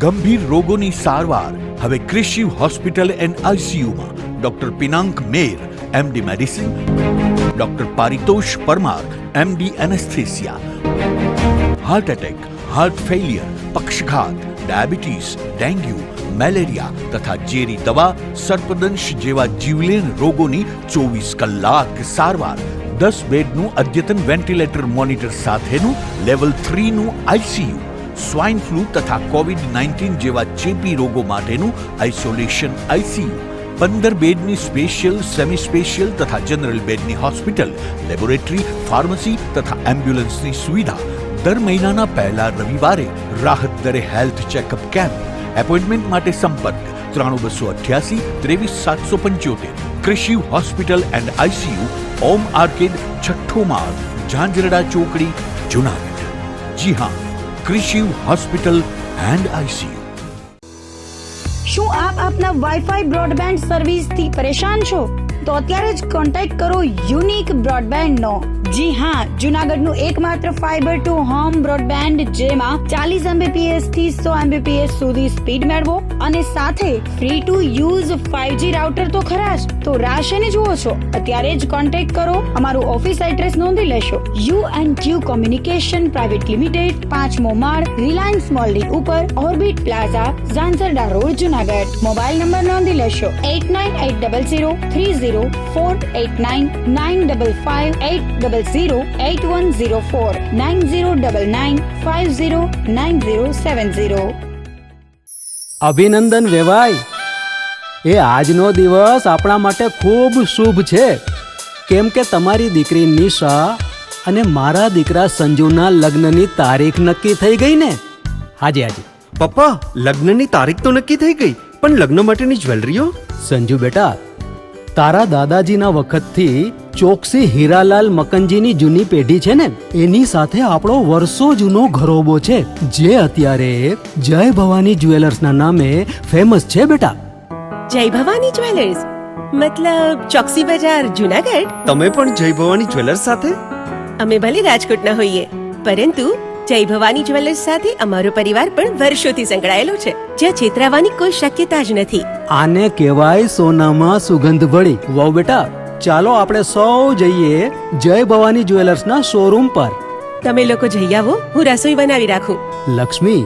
ગંભીર રોગોની સારવાર હવે ક્રિશિવ હોસ્પિટલ એન્ડ આઈસીયુમાં doctor Pinank Mer MD medicine, doctor Paritosh Parmar MD anaesthesia, heart attack, heart failure, પક્ષઘાત, ડાયાબિટીસ, ડેન્ગ્યુ, મેલેરિયા તથા ઝેરી દવા, સર્પદંશ જેવા જીવલેણ રોગોની 24 કલાક સારવાર, 10 બેડનું અદ્યતન વેન્ટિલેટર મોનિટર સાથેનું લેવલ 3નું આઈસીયુ, સ્વાઇન ફ્લૂ તથા કોવિડ-19 જેવા ચેપી રોગો માટેનું આઇસોલેશન આઈસીયુ, 15 બેડની સ્પેશિયલ, સેમી સ્પેશિયલ તથા જનરલ બેડની હોસ્પિટલ, લેબોરેટરી, ફાર્મસી તથા એમ્બ્યુલન્સની સુવિધા, દર મહિનાના પહેલા રવિવારે રાહત દરે હેલ્થ ચેકઅપ કેમ્પ. એપોઇન્ટમેન્ટ માટે સંપર્ક 9288 23775. Krishiv hospital and ICU, Om arcade, છઠ્ઠો માળ, ઝાંઝરડા ચોકડી, જુનાગઢ. જી હા, ક્રિશિવ હોસ્પિટલ એન્ડ આઈસીયુ. શું આપ આપના વાઈફાઈ બ્રોડબેન્ડ સર્વિસ થી પરેશાન છો? તો અત્યારે જ કોન્ટેક્ટ કરો યુનિક બ્રોડબેન્ડ નો. જી હા, જુનાગઢનું એકમાત્ર ફાઈબર ટુ હોમ બ્રોડબેન્ડ જેમાં 40 Mbps થી 100 Mbps સુધી સ્પીડ મેળવો અને સાથે free to use 5G router તો ખરા જ. તો રાહ શેની જુઓ છો? અત્યારે જ કોન્ટેક્ટ કરો. અમારું ઓફિસ એડ્રેસ નોંધી લેશો. U&Q કોમ્યુનિકેશન પ્રાઇવેટ લિમિટેડ, 5મો માળ, રિલાયન્સ મોલની ઉપર, orbit plaza, Zanzarda road, Junagadh. Mobile number નોંધી લેશો 89800304899558008104 9099509070. અભિનંદન વેવાય. એ આજનો દિવસ આપણા માટે ખૂબ શુભ છે, કેમ કે તમારી દીકરી નિશા અને મારા દીકરા સંજુના લગ્નની તારીખ નક્કી થઈ ગઈ ને. હાજી હાજી પપ્પા, લગ્નની તારીખ તો નક્કી થઈ ગઈ, પણ લગ્ન માટેની જ્વેલરીઓ? સંજુ બેટા, તારા દાદાજીના વખતથી ચોકસી હીરાલાલ મકનજીની જૂની પેઢી છે ને, એની સાથે આપણો વર્ષો જૂનો ઘરોબો છે, જે અત્યારે જય ભવાની જ્વેલર્સના નામે ફેમસ છે બેટા. જય ભવાની જ્વેલર્સ મતલબ ચોકસી બજાર, જુનાગઢ? તમે પણ જય ભવાની જ્વેલર્સ સાથે? અમે ભલે રાજકોટના હોઈએ, પરંતુ જય ભવાની જ્વેલર્સ સાથે અમારો પરિવાર પણ વર્ષોથી સંકળાયેલો છે, જ્યાં છેતરાવાની કોઈ શક્યતા જ નથી. આને કહેવાય સોનામાં સુગંધ ભળી. વાવ બેટા, ચાલો આપણે સૌ જઈએ જય ભવાની જ્વેલર્સના શોરૂમ પર. તમે લોકો જઈ આવો, હું રસોઈ બનાવી રાખું. લક્ષ્મી,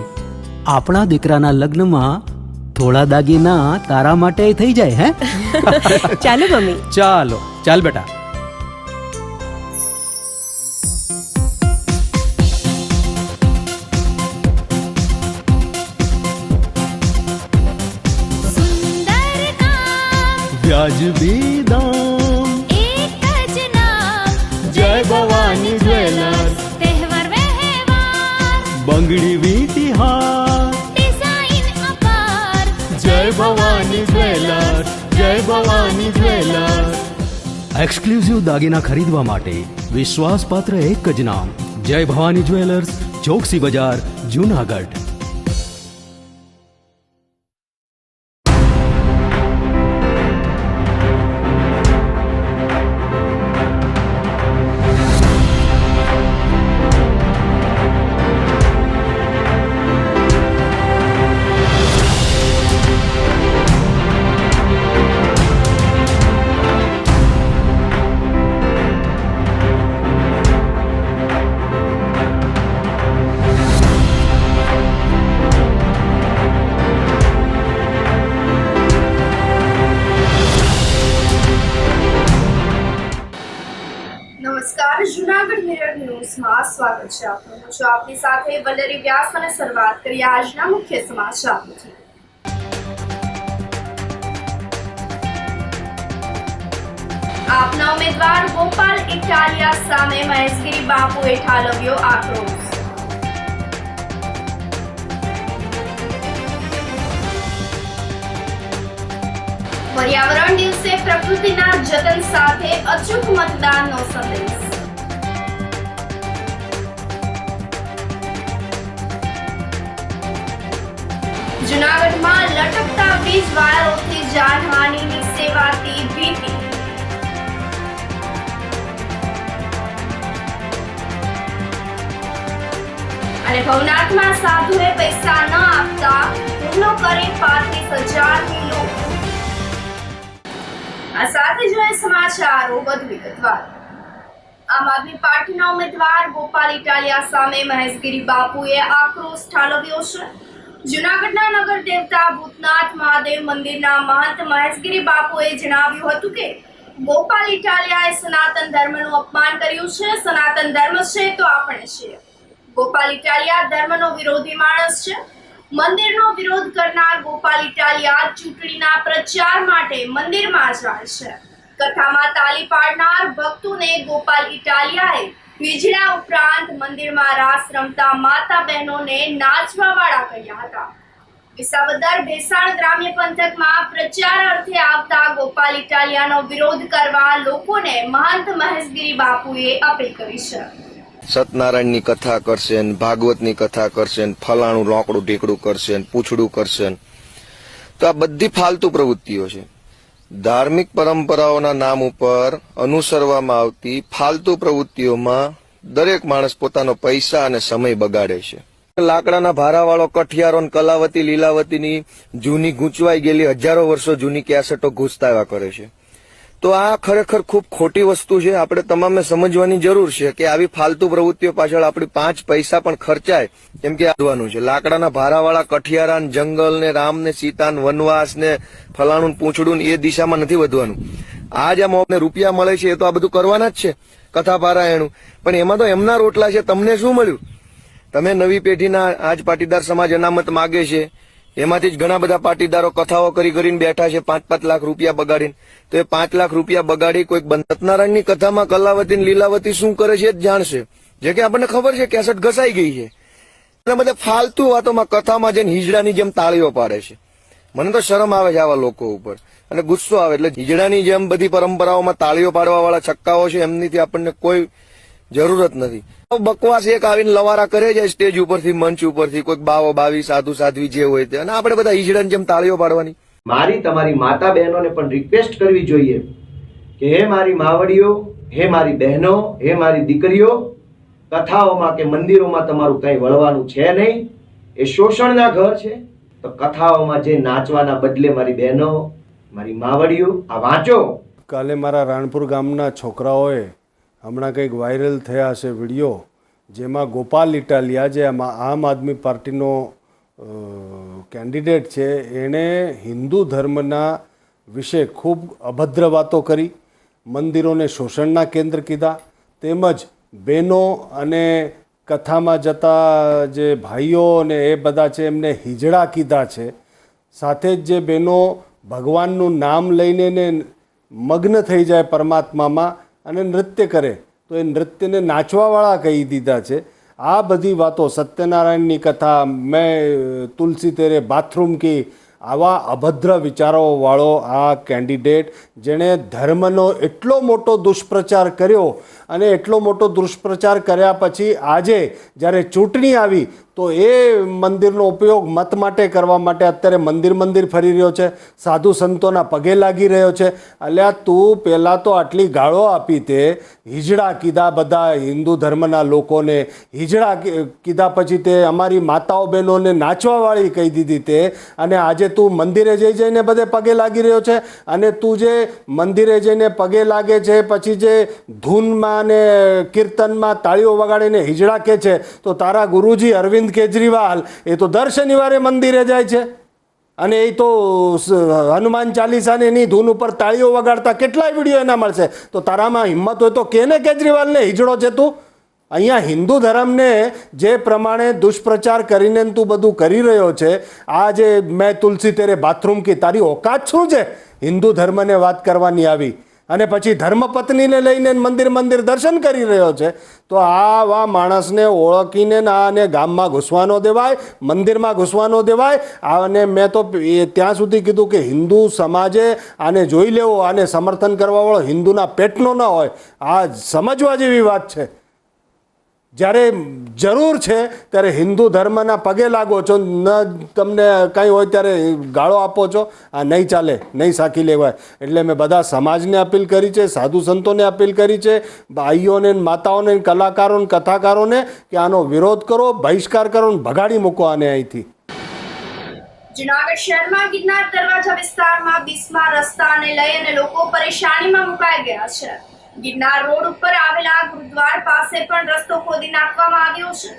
આપણા દીકરાના લગ્નમાં થોડા દાગીના તારા માટે થઈ જાય. હે ચાલો મમ્મી. ચાલો ચાલ બેટા. વ્યાજબી દામ, એક જ નામ, જય ભવાની જ્વેલર્સ. તહેવાર વ્યવહાર, બંગડી વીંટી હાર, ડિઝાઇન અપાર, જય ભવાની જ્વેલર્સ, જય ભવાની જ્વેલર્સ. એક્સક્લુઝિવ દાગીના ખરીદવા માટે વિશ્વાસપાત્ર એક જ નામ, જય ભવાની જ્વેલર્સ, ચોકસી બજાર, જુનાગઢ. નમસ્કાર, જુનાગઢ મિરર ન્યૂઝમાં સ્વાગત છે આપનું. હું છું આપની સાથે વલ્લરી વ્યાસ અને શરૂઆત કરીએ આજના મુખ્ય સમાચારોથી. આપના ઉમેદવાર ગોપાલ ઇટાલિયા સામે મહેશગીરી બાપુએ ઠાલવ્યો આક્રોશ. પર્યાવરણ દિવસે પ્રકૃતિના જતન સાથે અચૂક મતદાનનો સંદેશ. જૂનાગઢમાં લટકતા વીજ વાયરોથી જાનહાનિની સેવાતી ભીતિ. અને ભવનાથમાં સાધુએ પૈસા ન આપતા આધારે 35,000 લૂંટ. આ સાથે જોઈએ સમાચારો વધુ વિગતવાર. આમ આદમી પાર્ટીના ઉમેદવાર ગોપાલ ઇટાલિયા સામે મહેશગીરી બાપુએ આક્રોશ ઠાલવ્યો છે. જૂનાગઢના નગર દેવતા ભૂતનાથ મહાદેવ મંદિરના મહંત મહેશગીરી બાપુએ જણાવ્યું હતું કે ગોપાલ ઇટાલિયાએ સનાતન ધર્મનું અપમાન કર્યું છે. સનાતન ધર્મ છે તો આપણે છીએ. ગોપાલ ઇટાલિયા ધર્મનો વિરોધી માણસ છે. મંદિરનો વિરોધ કરનાર ગોપાલ ઇટાલિયા ચૂંટણીના પ્રચાર માટે મંદિરમાં જાય છે. કથામાં તાલી પાડનાર ભક્તોને ગોપાલ ઇટાલિયાએ હિજડા ઉપરાંત મંદિરમાં રાસ રમતા માતા બહેનોને નાચવાવાળા કહ્યા હતા. વિસાવદર ભેસાણ ગ્રામ્ય પંથકમાં પ્રચાર અર્થે આવતા ગોપાલ ઇટાલિયાનો વિરોધ કરવા લોકોને મહંત મહેશગીરી બાપુએ અપીલ કરી છે. સત્યનારાયણની કથા કરશે ને ભાગવતની કથા કરશે ને ફલાણું લોકડું ઢીકડું કરશે ને પૂછડું કરશે ને. તો આ બધી ફાલતુ પ્રવૃત્તિઓ છે. ધાર્મિક પરંપરાઓના નામ ઉપર અનુસરવામાં આવતી ફાલતુ પ્રવૃત્તિઓમાં દરેક માણસ પોતાનો પૈસા અને સમય બગાડે છે. લાકડાના ભારાવાળો કઠિયારો ને કલાવતી લીલાવતીની જૂની ગૂંચવાઈ ગયેલી હજારો વર્ષો જૂની કેસેટો ઘૂસતા કરે છે. તો આ ખરેખર ખૂબ ખોટી વસ્તુ છે. આપણે તમામે સમજવાની જરૂર છે કે આવી ફાલતુ પ્રવૃત્તિઓ પાછળ આપણી 5 પૈસા પણ ખર્ચાય કેમ કે આવવાનું છે. લાકડાના ભારાવાળા કઠિયારા ને જંગલ ને રામ ને સીતા ને વનવાસ ને ફલાણું પૂંછડું એ દિશામાં નથી વધવાનું. આ જે મોને રૂપિયા મળે છે એ તો આ બધું કરવાના જ છે, કથા પારાયણું. પણ એમાં તો એમના રોટલા છે. તમને શું મળ્યું? તમે નવી પેઢીના આજ પાટીદાર સમાજ અનામત માગે છે, એમાંથી જ ઘણા બધા પાટીદારો કથાઓ કરીને બેઠા છે 5-5 લાખ રૂપિયા બગાડીને. તો એ 5 લાખ રૂપિયા બગાડી કોઈક સત્યનારાયણની કથામાં કલાવતી ને લીલાવતી શું કરે છે એ જ જાણશે. જે કે આપણને ખબર છે કેસેટ ઘસાઈ ગઈ છે. અને બધા ફાલતુ વાતોમાં કથામાં જઈને હિજડાની જેમ તાળીઓ પાડે છે. મને તો શરમ આવે છે આવા લોકો ઉપર અને ગુસ્સો આવે. એટલે હિજડાની જેમ બધી પરંપરાઓમાં તાળીઓ પાડવા વાળા છક્કાઓ છે એમનીથી આપણને કોઈ જરૂરત નથી. બકવાસ એક આવીને લવારા કરે છે સ્ટેજ ઉપરથી, મંચ ઉપરથી, કોઈક બાવો બાવી સાધુ સાધ્વી જે હોય તે, અને આપણે બધા હિજડાની જેમ તાળીઓ પાડવાની. મારી તમારી માતા બહેનોને પણ રિક્વેસ્ટ કરવી જોઈએ કે હે મારી માવડીઓ, હે મારી બહેનો, હે મારી દીકરીઓ, કથાઓમાં કે મંદિરોમાં તમારું કંઈ વળવાનું છે નહીં. એ શોષણના ઘર છે. તો કથાઓમાં જે નાચવાના બદલે મારી બહેનો, મારી માવડીઓ આ વાંચો. કાલે મારા રાણપુર ગામના છોકરાઓએ હમણાં કંઈક વાયરલ થયા છે વિડીયો, જેમાં ગોપાલ ઇટાલિયા જે આમ આદમી પાર્ટીનો કેન્ડિડેટ છે, એણે હિન્દુ ધર્મના વિશે ખૂબ અભદ્ર વાતો કરી, મંદિરોને શોષણના કેન્દ્ર કીધા, તેમજ બહેનો અને કથામાં જતા જે ભાઈઓ ને એ બધા છે એમને હિજડા કીધા છે. સાથે જ જે બહેનો ભગવાનનું નામ લઈને ને મગ્ન થઈ જાય પરમાત્મામાં અને નૃત્ય કરે તો એ નૃત્યને નાચવાવાળા કહી દીધા છે. આ બધી વાતો, સત્યનારાયણની કથા, મેં તુલસી તેરે બાથરૂમ કી, આવા અભદ્ર વિચારોવાળો આ કેન્ડિડેટ જેણે ધર્મનો એટલો મોટો દુષ્પ્રચાર કર્યો અને એટલો મોટો દુષ્પ્રચાર કર્યા પછી આજે જ્યારે ચૂંટણી આવી તો એ મંદિરનો ઉપયોગ મત માટે કરવા માટે અત્યારે મંદિર ફરી રહ્યો છે, સાધુ સંતોના પગે લાગી રહ્યો છે. અલ્યા તું પહેલાં તો આટલી ગાળો આપી તે, હિજડા કીધા બધા હિન્દુ ધર્મના લોકોને, હિજડા કીધા પછી તે અમારી માતાઓ બહેનોને નાચવાવાળી કહી દીધી તે, અને આજે તું મંદિરે જઈને બધે પગે લાગી રહ્યો છે. અને તું જે મંદિરે જઈને પગે લાગે છે પછી જે ધૂનમાં ને કીર્તનમાં તાળીઓ વગાડીને હિજડા કે છે, તો તારા ગુરુજી અરવિંદ કેજરીવાલ એ તો દર શનિવારે મંદિરે જાય છે અને એ તો હનુમાન ચાલીસાને એની ધૂન ઉપર તાળીઓ વગાડતા કેટલાય વિડીયો એના મળશે. તો તારામાં હિંમત હોય તો કેને કેજરીવાલને હિજડો છે તું? અહીંયા હિન્દુ ધર્મને જે પ્રમાણે દુષ્પ્રચાર કરીને તું બધું કરી રહ્યો છે, આ જે મેં તુલસી તેરે બાથરૂમ કી, તારી ઓકાત શું છે હિન્દુ ધર્મને વાત કરવાની આવી? અને પછી ધર્મપત્નીને લઈને મંદિર દર્શન કરી રહ્યો છે. તો આવા માણસને ઓળખીને આને ગામમાં ઘૂસવાનો દેવાય, મંદિરમાં ઘૂસવાનો દેવાય. અને મેં તો ત્યાં સુધી કીધું કે હિન્દુ સમાજે આને જોઈ લેવો, આને સમર્થન કરવાવાળો હિન્દુના પેટનો ન હોય. આ સમજવા જેવી વાત છે. જ્યારે જરૂર છે ત્યારે હિન્દુ ધર્મના પગે લાગો છો, ન તમને કંઈ હોય ત્યારે ગાળો આપો છો. આ નહીં ચાલે, નહીં સાકી લેવાય. એટલે મેં બધા સમાજને અપીલ કરી છે, સાધુ સંતોને અપીલ કરી છે, ભાઈઓને, માતાઓને, કલાકારોને, કથાકારોને કે આનો વિરોધ કરો, બહિષ્કાર કરો, ભગાડી મૂકો આને અહીંથી. જુનાગઢ શહેરમાં ગિરનાર દરવાજા વિસ્તારમાં બિસ્માર રસ્તાને લઈ અને લોકો પરેશાનીમાં મુકાઈ ગયા છે. ગિરનાર રોડ ઉપર આવેલા ગુરુદ્વાર પાસે પણ રસ્તો ખોદી નાખવામાં આવ્યો છે.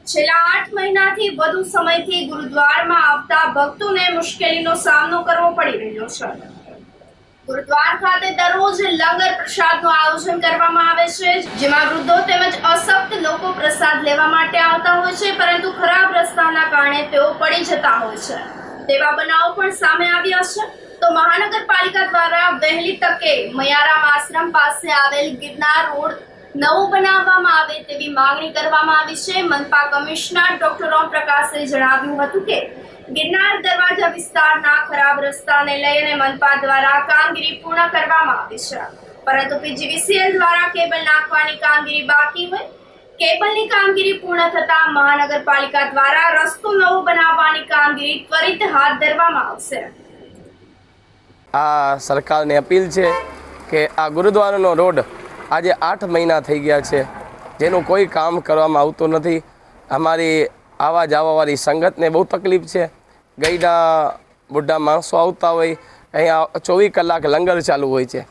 છેલ્લા 8 મહિનાથી વધુ સમયથી ગુરુદ્વારમાં આવતા ભક્તોને મુશ્કેલીનો સામનો કરવો પડી રહ્યો છે. ગુરુદ્વાર ખાતે દરરોજ લંગર પ્રસાદનું આયોજન કરવામાં આવે છે, જેમાં વૃદ્ધો તેમજ અશક્ત લોકો પ્રસાદ લેવા માટે આવતા હોય છે, પરંતુ ખરાબ રસ્તાના કારણે તેઓ પડી જતા હોય છે. તેવા બનાવો પણ સામે આવ્યા છે. તો મહાનગરપાલિકા દ્વારા વહેલી તકે મયારામ આશ્રમ પાસે આવેલ ગિરનાર રોડ નવો બનાવવામાં આવે તેવી માંગણી કરવામાં આવી છે. મનપા કમિશનર ડોક્ટર ઓમ પ્રકાશે જણાવ્યું હતું કે ગિરનાર દરવાજા વિસ્તારના ખરાબ રસ્તાને લઈને મનપા દ્વારા કામગીરી પૂર્ણ કરવામાં આવી છે, પરંતુ પીજીવીસીએલ દ્વારા કેબલ નાખવાની કામગીરી બાકી હોય. કેબલની કામગીરી પૂર્ણ થતા મહાનગરપાલિકા દ્વારા રસ્તો નવો બનાવવાની કામગીરી ત્વરિત હાથ ધરવામાં આવશે. આ સરકારને અપીલ છે કે આ ગુરુદ્વારાનો રોડ આજે 8 મહિના થઈ ગયા છે, જેનું કોઈ કામ કરવામાં આવતું નથી. અમારી આવા જવાવાળી સંગતને બહુ તકલીફ છે. ગઈડા બુઢા માણસો આવતા હોય, અહીંયા 24 કલાક લંગર ચાલુ હોય છે.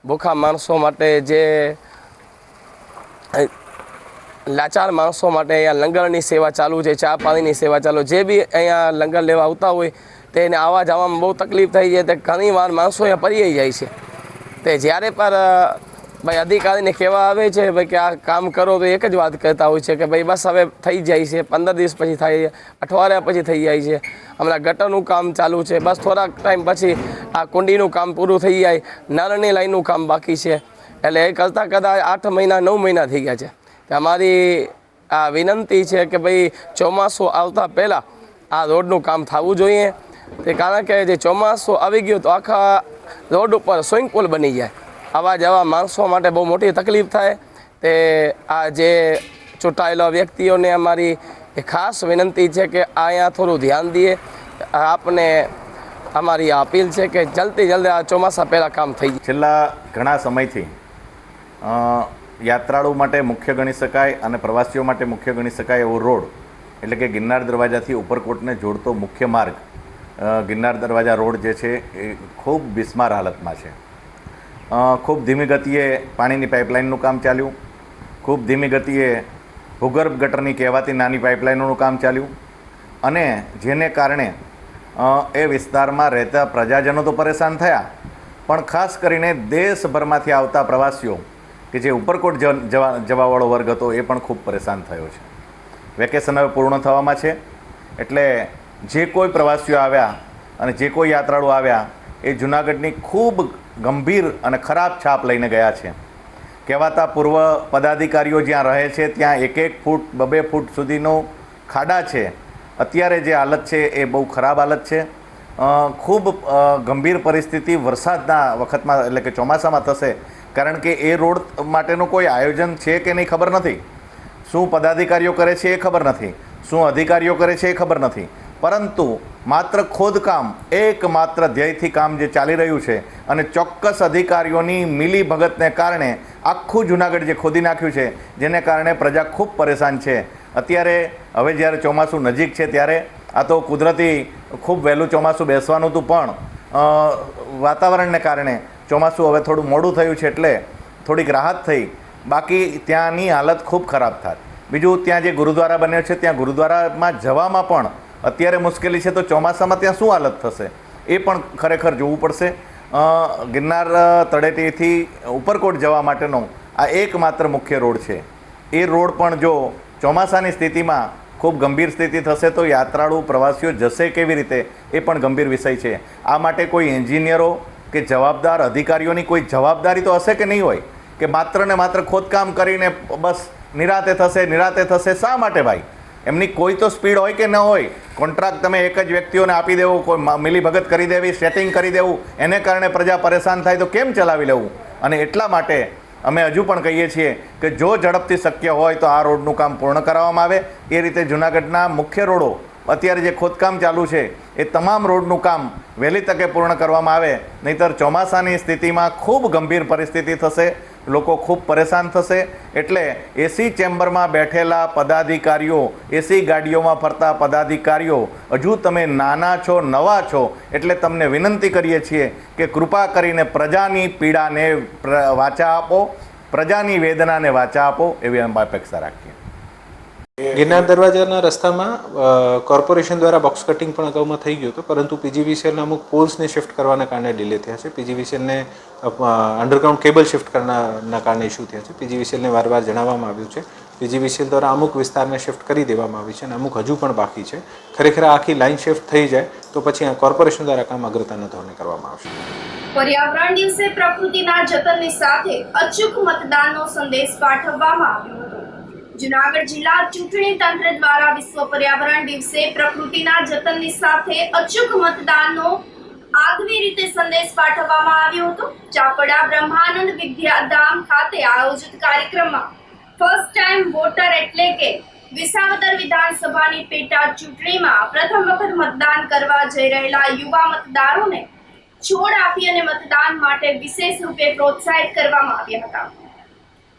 ભૂખા માણસો માટે, જે લાચાર માણસો માટે અહીંયા લંગરની સેવા ચાલુ છે, ચા પાણીની સેવા ચાલુ. જે બી અહીંયા લંગર લેવા આવતા હોય તેને આવવા જવામાં બહુ તકલીફ થઈ છે. તે ઘણી વાર માણસો અહીંયા પડી જાય છે. તે જ્યારે પણ ભાઈ અધિકારીને કહેવા આવે છે ભાઈ કે આ કામ કરો, તો એક જ વાત કહેતા હોય છે કે ભાઈ બસ હવે થઈ જાય છે, 15 દિવસ પછી થાય, અઠવાડિયા પછી થઈ જાય છે. હમણાં ગટરનું કામ ચાલુ છે, બસ થોડાક ટાઈમ પછી આ કુંડીનું કામ પૂરું થઈ જાય, નળની લાઈનનું કામ બાકી છે. એટલે એ કરતાં કદાચ 8 મહિના 9 મહિના થઈ ગયા છે. અમારી આ વિનંતી છે કે ભાઈ ચોમાસું આવતા પહેલાં આ રોડનું કામ થવું જોઈએ. તે કારણ કે જે ચોમાસું આવી ગયું તો આખા રોડ ઉપર સ્વિમિંગ પુલ બની જાય. આવા જવા માણસો માટે બહુ મોટી તકલીફ થાય. તે આ જે ચૂંટાયેલા વ્યક્તિઓને અમારી ખાસ વિનંતી છે કે અહીંયા થોડું ધ્યાન દઈએ. આપને અમારી અપીલ છે કે જલ્દી જલ્દી આ ચોમાસા પહેલાં કામ થઈ જાય. છેલ્લા ઘણા સમયથી યાત્રાળુ માટે મુખ્ય ગણી શકાય અને પ્રવાસીઓ માટે મુખ્ય ગણી શકાય એવો રોડ, એટલે કે ગિરનાર દરવાજાથી ઉપરકોટને જોડતો મુખ્ય માર્ગ ગિરનાર દરવાજા રોડ જે છે એ ખૂબ બિસ્માર હાલતમાં છે. ખૂબ ધીમી ગતિએ પાણીની પાઇપલાઇનનું કામ ચાલ્યું, ખૂબ ધીમી ગતિએ ભૂગર્ભ ગટરની કહેવાતી નાની પાઇપલાઇનોનું કામ ચાલ્યું, અને જેને કારણે એ વિસ્તારમાં રહેતા પ્રજાજનો તો પરેશાન થયા, પણ ખાસ કરીને દેશભરમાંથી આવતા પ્રવાસીઓ કે જે ઉપરકોટ જવાવાળો વર્ગ હતો એ પણ ખૂબ પરેશાન થયો છે. વેકેશન હવે પૂર્ણ થવામાં છે, એટલે જે કોઈ પ્રવાસીઓ આવ્યા અને જે કોઈ યાત્રાળુ આવ્યા એ જૂનાગઢની ખૂબ ગંભીર અને ખરાબ છાપ લઈને ગયા છે. કહેવાતા પૂર્વ પદાધિકારીઓ જ્યાં રહે છે ત્યાં 1-1 ફૂટ 2-2 ફૂટ સુધીનો ખાડા છે. અત્યારે જે હાલત છે એ બહુ ખરાબ હાલત છે. ખૂબ ગંભીર પરિસ્થિતિ વરસાદના વખતમાં એટલે કે ચોમાસામાં થશે, કારણ કે એ રોડ માટેનું કોઈ આયોજન છે કે નહીં ખબર નથી. શું પદાધિકારીઓ કરે છે એ ખબર નથી, શું અધિકારીઓ કરે છે એ ખબર નથી, પરંતુ માત્ર ખોદકામ એકમાત્ર ધ્યેયથી કામ જે ચાલી રહ્યું છે અને ચોક્કસ અધિકારીઓની મિલીભગતને કારણે આખું જૂનાગઢ જે ખોદી નાખ્યું છે, જેને કારણે પ્રજા ખૂબ પરેશાન છે. અત્યારે હવે જ્યારે ચોમાસું નજીક છે ત્યારે આ તો કુદરતી ખૂબ વહેલું ચોમાસું બેસવાનું હતું, પણ વાતાવરણને કારણે ચોમાસું હવે થોડું મોડું થયું છે એટલે થોડીક રાહત થઈ. બાકી ત્યાંની હાલત ખૂબ ખરાબ થાય. બીજું, ત્યાં જે ગુરુદ્વારા બન્યો છે ત્યાં ગુરુદ્વારામાં જવામાં પણ અત્યારે મુશ્કેલી છે, તો ચોમાસામાં ત્યાં શું હાલત થશે એ પણ ખરેખર જોવું પડશે. ગિરનાર તળેટીથી ઉપરકોટ જવા માટેનો આ એકમાત્ર મુખ્ય રોડ છે. એ રોડ પણ જો ચોમાસાની સ્થિતિમાં ખૂબ ગંભીર સ્થિતિ થશે તો યાત્રાળુ પ્રવાસીઓ જશે કેવી રીતે એ પણ ગંભીર વિષય છે. આ માટે કોઈ એન્જિનિયરો કે જવાબદાર અધિકારીઓની કોઈ જવાબદારી તો હશે કે નહીં હોય, કે માત્ર ને માત્ર ખોદકામ કરીને બસ નિરાતે થશે. શા માટે ભાઈ? એમની કોઈ તો સ્પીડ હોય કે ન હોય. કોન્ટ્રાક્ટ તમે એક જ વ્યક્તિઓને આપી દેવો, કોઈ મિલીભગત કરી દેવી, સેટિંગ કરી દેવું, એને કારણે પ્રજા પરેશાન થાય તો કેમ ચલાવી લેવું? અને એટલા માટે અમે હજુ પણ કહીએ છીએ કે જો ઝડપથી શક્ય હોય તો આ રોડનું કામ પૂર્ણ કરાવવામાં આવે. એ રીતે જૂનાગઢના મુખ્ય રોડો અત્યારે જે ખોદકામ ચાલુ છે એ તમામ રોડનું કામ વહેલી તકે પૂર્ણ કરવામાં આવે, નહીંતર ચોમાસાની સ્થિતિમાં ખૂબ ગંભીર પરિસ્થિતિ થશે લોકો ખૂબ પરેશાન થશે. એટલે એસી ચેમ્બરમાં બેઠેલા પદાધિકારીઓ, એસી ગાડીઓમાં ફરતા પદાધિકારીઓ, હજુ તમે નાના છો, નવા છો, એટલે તમને વિનંતી કરીએ છીએ કે કૃપા કરીને પ્રજાની પીડાને વાચા આપો, પ્રજાની વેદનાને વાચા આપો, એવી અમે અપેક્ષા રાખીએ. ગિરનાર દરવાજાના રસ્તામાં કોર્પોરેશન દ્વારા બોક્સ કટિંગ પણ અગાઉમાં થઈ ગયું હતું, પરંતુ પીજીવીસીએલના અમુક પોલ્સને શિફ્ટ કરવાના કારણે ડિલે થયા છે. પીજીવીસીએલને અંડરગ્રાઉન્ડ કેબલ શિફ્ટ કરવાના કારણે ઇસ્યુ થયા છે. પીજીવીસીએલને વારંવાર જણાવવામાં આવ્યું છે. પીજીવીસીએલ દ્વારા અમુક વિસ્તારને શિફ્ટ કરી દેવામાં આવી છે અને અમુક હજુ પણ બાકી છે. ખરેખર આખી લાઇન શિફ્ટ થઈ જાય તો પછી આ કોર્પોરેશન દ્વારા કામ અગ્રતાના ધોરણે કરવામાં આવશે. પર્યાવરણ દિવસે પ્રકૃતિના જતનની સાથે અચૂક મતદાનનો સંદેશ પાઠવવામાં આવ્યો હતો. જૂનાગઢ જિલ્લા ચૂંટણી તંત્ર દ્વારા વિશ્વ પર્યાવરણ દિવસે પ્રકૃતિના જતનની સાથે અચૂક મતદાનનો આગવી રીતે સંદેશ પાઠવવામાં આવ્યો હતો. ચાપડા બ્રહ્માનંદ વિદ્યાધામ ખાતે આયોજિત કાર્યક્રમમાં ફર્સ્ટ ટાઈમ વોટર એટલે કે વિસાવદર વિધાનસભાની પેટા ચૂંટણીમાં પ્રથમ વખત મતદાન કરવા જઈ રહેલા યુવા મતદારોને છોડ આપી અને મતદાન માટે વિશેષ રૂપે પ્રોત્સાહિત કરવામાં આવ્યા હતા.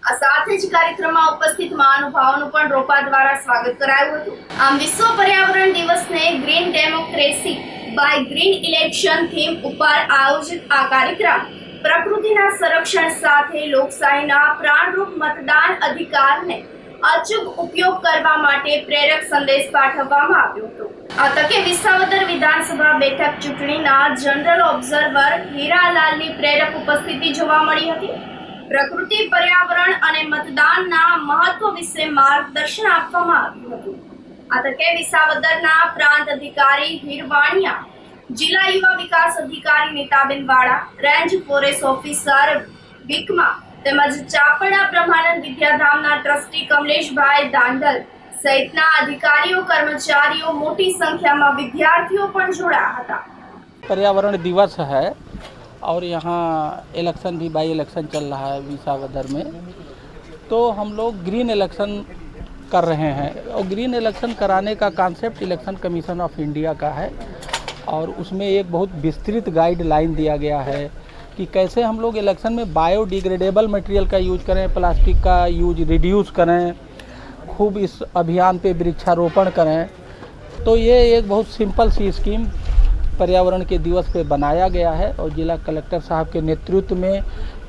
આ સાથે જ કાર્યક્રમમાં ઉપસ્થિત મહાનુભાવોનું પણ રોપા દ્વારા સ્વાગત કરાયું હતું. આમ વિશ્વ પર્યાવરણ દિવસને green democracy by green election theme ઉપર આયોજિત આ કાર્યક્રમ પ્રકૃતિના સંરક્ષણ સાથે લોકશાહીના પ્રાણરૂપ મતદાન અધિકારને અચૂક ઉપયોગ કરવા માટે પ્રેરક સંદેશ પાઠવવામાં આવ્યો હતો. આ તકે વિસાવદર વિધાનસભા બેઠક ચૂંટણીના જનરલ ઓબ્ઝર્વર હીરાલાલની પ્રેરક ઉપસ્થિતિ જોવા મળી હતી. પ્રકૃતિ, પર્યાવરણ અને મતદાનના મહત્વ વિશે માર્ગદર્શન આપવામાં આવ્યું હતું. આ તકે વિસાવદરના પ્રાંત અધિકારી હીરવાણિયા, જિલ્લા યુવા વિકાસ અધિકારી નીતાબેન વાળા, રેન્જ ફોરેસ્ટ ઓફિસર વિકમા તેમજ ચાપડા બ્રહ્માનંદ વિદ્યાધામના ટ્રસ્ટી કમલેશભાઈ દાંડલ સહિતના અધિકારીઓ, કર્મચારીઓ, મોટી સંખ્યામાં વિદ્યાર્થીઓ પણ જોડાયા હતા. पर्यावरण दिवस है और यहाँ इलेक्शन भी बाई इलेक्शन चल रहा है विसावदर में, तो हम लोग ग्रीन इलेक्शन कर रहे हैं और ग्रीन इलेक्शन कराने का concept election commission of India का है और उसमें एक बहुत विस्तृत गाइडलाइन दिया गया है कि कैसे हम लोग इलेक्शन में बायोडिग्रेडेबल मटेरियल का यूज करें, प्लास्टिक का यूज रिड्यूस करें, खूब इस अभियान पे वृक्षारोपण करें. तो ये एक बहुत सिंपल सी स्कीम पर्यावरण के दिवस पे बनाया गया है और जिला कलेक्टर साहब के नेतृत्व में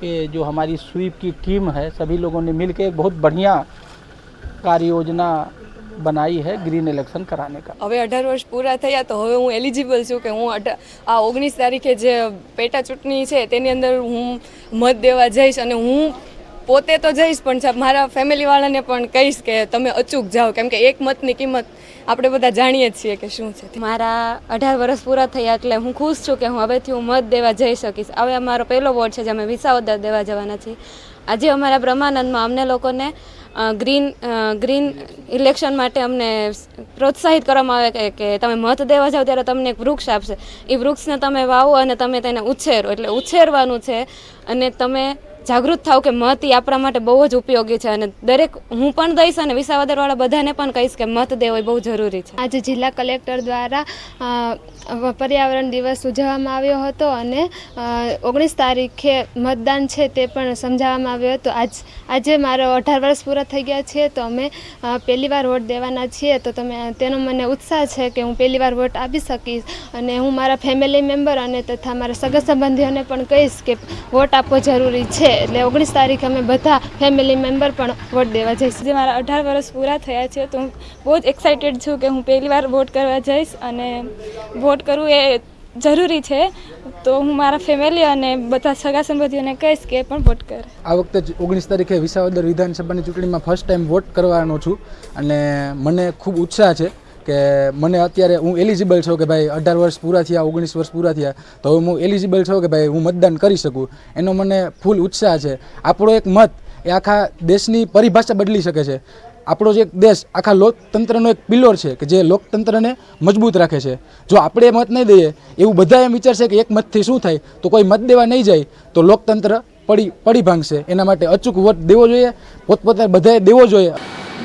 ये जो हमारी स्वीप की टीम है, सभी लोगों ने मिलकर एक बहुत बढ़िया कार्य योजना बनाई है ग्रीन इलेक्शन कराने का. હવે 18 વર્ષ પૂરા થયા તો હવે હું એલિજિબલ છું કે હું આ 19 તારીખે જે પેટા ચૂંટણી છે તેની અંદર હું મત દેવા જઈશ અને હું પોતે તો જઈશ પણ મારા ફેમિલીવાળાને પણ કહીશ કે તમે અચૂક જાઓ, કેમ કે એક મતની કિંમત આપણે બધા જાણીએ જ છીએ કે શું છે. મારા 18 વર્ષ પૂરા થયા એટલે હું ખુશ છું કે હું હવેથી હું મત દેવા જઈ શકીશ. હવે અમારો પહેલો વોટ છે જે અમે વિસાવદર દેવા જવાના છીએ. આજે અમારા બ્રહ્માનંદમાં અમને લોકોને ગ્રીન ઇલેક્શન માટે અમને પ્રોત્સાહિત કરવામાં આવે કે તમે મત દેવા જાઓ ત્યારે તમને એક વૃક્ષ આપશે, એ વૃક્ષને તમે વાવો અને તમે તેને ઉછેરો, એટલે ઉછેરવાનું છે અને તમે જાગૃત થાવ કે મત એ આપણા માટે બહુ જ ઉપયોગી છે અને દરેક હું પણ દઈશ અને વિસાવદરવાળા બધાને પણ કહીશ કે મત દેવો એ બહુ જરૂરી છે. આજે જિલ્લા કલેક્ટર દ્વારા પર્યાવરણ દિવસ ઉજવવામાં આવ્યો હતો અને 19 તારીખે મતદાન છે તે પણ સમજાવવામાં આવ્યો હતો. આજે મારો 18 વર્ષ પૂરા થઈ ગયા છે તો અમે પહેલી વાર વોટ દેવાના છીએ, તો તેનો મને ઉત્સાહ છે કે હું પહેલી વાર વોટ આપી શકીશ અને હું મારા ફેમિલી મેમ્બર અને તથા મારા સગા સંબંધીઓને પણ કહીશ કે વોટ આપવો જરૂરી છે. એટલે 19 તારીખે અમે બધા ફેમિલી મેમ્બર પણ વોટ દેવા જઈશું. જે મારા 18 વર્ષ પૂરા થયા છે તો હું બહુ જ એક્સાઇટેડ છું કે હું પહેલી વાર વોટ કરવા જઈશ અને વોટ કરવું એ જરૂરી છે. તો હું મારા ફેમિલી અને બધા સગા સંબંધીઓને કહીશ કે પણ વોટ કરે. આ વખતે 19 તારીખે વિસાવદર વિધાનસભાની ચૂંટણીમાં ફર્સ્ટ ટાઈમ વોટ કરવાનો છું અને મને ખૂબ ઉત્સાહ છે કે મને અત્યારે હું એલિજિબલ છું કે ભાઈ 18 વર્ષ પૂરા થયા, 19 વર્ષ પૂરા થયા તો હવે હું એલિજિબલ છું કે ભાઈ હું મતદાન કરી શકું, એનો મને ફૂલ ઉત્સાહ છે. આપણો એક મત એ આખા દેશની પરિભાષા બદલી શકે છે. આપણો જે દેશ આખા લોકતંત્રનો એક પિલ્લર છે કે જે લોકતંત્રને મજબૂત રાખે છે. જો આપણે મત નહીં દઈએ એવું બધા એમ વિચારશે કે એક મતથી શું થાય, તો કોઈ મત દેવા નહીં જાય તો લોકતંત્ર પડી ભાંગશે. એના માટે અચૂક વોટ દેવો જોઈએ, પોતપોતે બધાએ દેવો જોઈએ.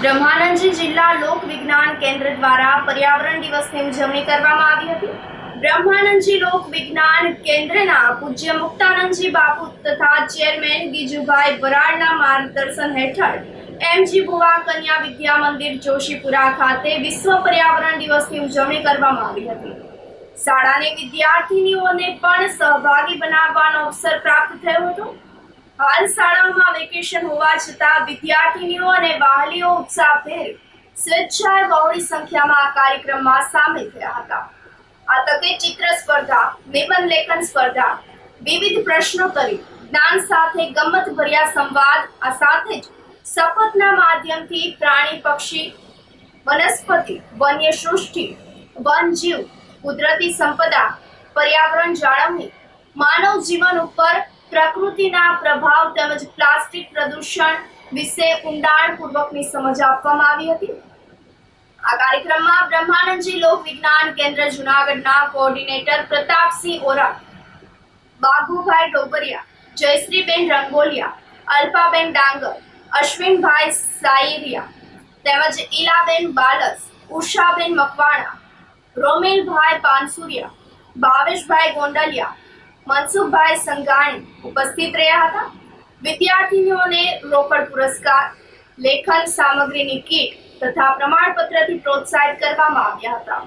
બ્રહ્માનંદજી જિલ્લા લોક વિજ્ઞાન કેન્દ્ર દ્વારા પર્યાવરણ દિવસની ઉજવણી કરવામાં આવી હતી. બ્રહ્માનંદજી લોક વિજ્ઞાન કેન્દ્રના પૂજ્ય મુક્તાનંદજી બાપુ તથા ચેરમેન ગીજુભાઈ બરાડના માર્ગદર્શન હેઠળ એમજી ભુવા કન્યા વિદ્યા મંદિર જોશીપુરા ખાતે વિશ્વ પર્યાવરણ દિવસની ઉજવણી કરવામાં આવી હતી. શાળાની વિદ્યાર્થીનીઓને પણ સહભાગી બનાવવાનો અવસર પ્રાપ્ત થયો હતો. હાલ શાળાઓમાં વેકેશન હોવા છતાં વિદ્યાર્થીનીઓ અને વાલીઓ ઉત્સાહભેર સ્વેચ્છાએ બહોળી સંખ્યામાં આ કાર્યક્રમમાં સામેલ થયા હતા. આ તકે ચિત્ર સ્પર્ધા, નિબંધ લેખન સ્પર્ધા, વિવિધ પ્રશ્નોત્તરી, જ્ઞાન સાથે ગમ્મતભર્યા સંવાદ, આ સાથે જ શપથના માધ્યમથી પ્રાણી પક્ષી, વનસ્પતિ, વન્ય સૃષ્ટિ, વનજીવ, કુદરતી સંપદા, પર્યાવરણ જાળવણી, માનવ જીવન ઉપર પ્રકૃતિના પ્રભાવ તેમજ પ્લાસ્ટિક પ્રદૂષણ વિશે ઊંડાણપૂર્વકની સમજ આપવામાં આવી હતી. આ કાર્યક્રમમાં બ્રહ્માનંદજી લોક વિજ્ઞાન કેન્દ્ર જૂનાગઢના કોઓર્ડિનેટર પ્રતાપસિંહ ઓરા, બાબુભાઈ ડોબરિયા, જયશ્રીબેન રંગોલિયા, અલ્પાબેન ડાંગર, અશ્વિનભાઈ સાયરિયા તેમજ ઈલાબેન બાલસ, ઉષાબેન મકવાણા, રોમેલભાઈ પાનસુરિયા, ભાવેશભાઈ ગોંડલિયા, મનસુખભાઈ સંઘાણી ઉપસ્થિત રહ્યા હતા. વિદ્યાર્થીનીઓને રોકડ પુરસ્કાર, લેખન સામગ્રીની કીટ તથા પ્રમાણપત્રથી પ્રોત્સાહિત કરવામાં આવ્યા હતા.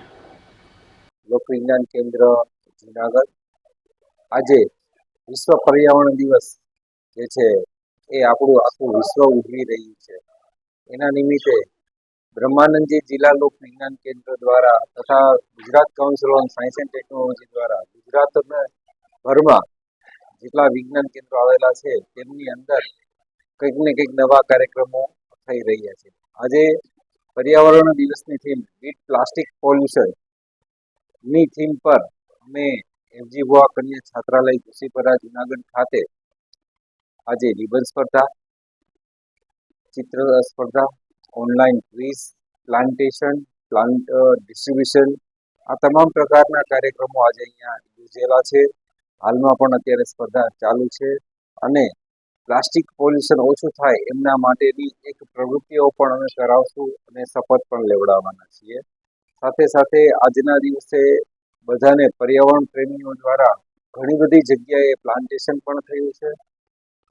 લોક વિજ્ઞાન કેન્દ્ર જૂનાગઢ આજે વિશ્વ પર્યાવરણ દિવસ જે છે એ આપણું આખું વિશ્વ ઉજવી રહ્યું છે. એના નિમિત્તે બ્રહ્માનંદજી જિલ્લા લોક વિજ્ઞાન કેન્દ્ર દ્વારા તથા Gujarat council on science and technology દ્વારા ગુજરાતભરમાં જેટલા વિજ્ઞાન કેન્દ્રો આવેલા છે તેમની અંદર કંઈક ને કંઈક નવા કાર્યક્રમો થઈ રહ્યા છે. આજે પર્યાવરણ દિવસની થીમ બીટ પ્લાસ્ટિક પોલ્યુશન ની થીમ પર અમે એમજી ભુવા કન્યા છાત્રાલય જોશીપુરા જૂનાગઢ ખાતે આજે નિબંધ સ્પર્ધા, ચિત્ર સ્પર્ધા, online quiz, plantation, plant distribution, આ તમામ પ્રકારના કાર્યક્રમો આજે અહીંયા યોજેલા છે. હાલમાં પણ અત્યારે સ્પર્ધા ચાલુ છે અને પ્લાસ્ટિક પોલ્યુશન ઓછું થાય એમના માટેની એક પ્રવૃત્તિઓ પણ અમે કરાવશું અને શપથ પણ લેવડાવવાના છીએ. સાથે સાથે આજના દિવસે બધાને પર્યાવરણ પ્રેમીઓ દ્વારા ઘણી બધી જગ્યાએ પ્લાન્ટેશન પણ થયું છે.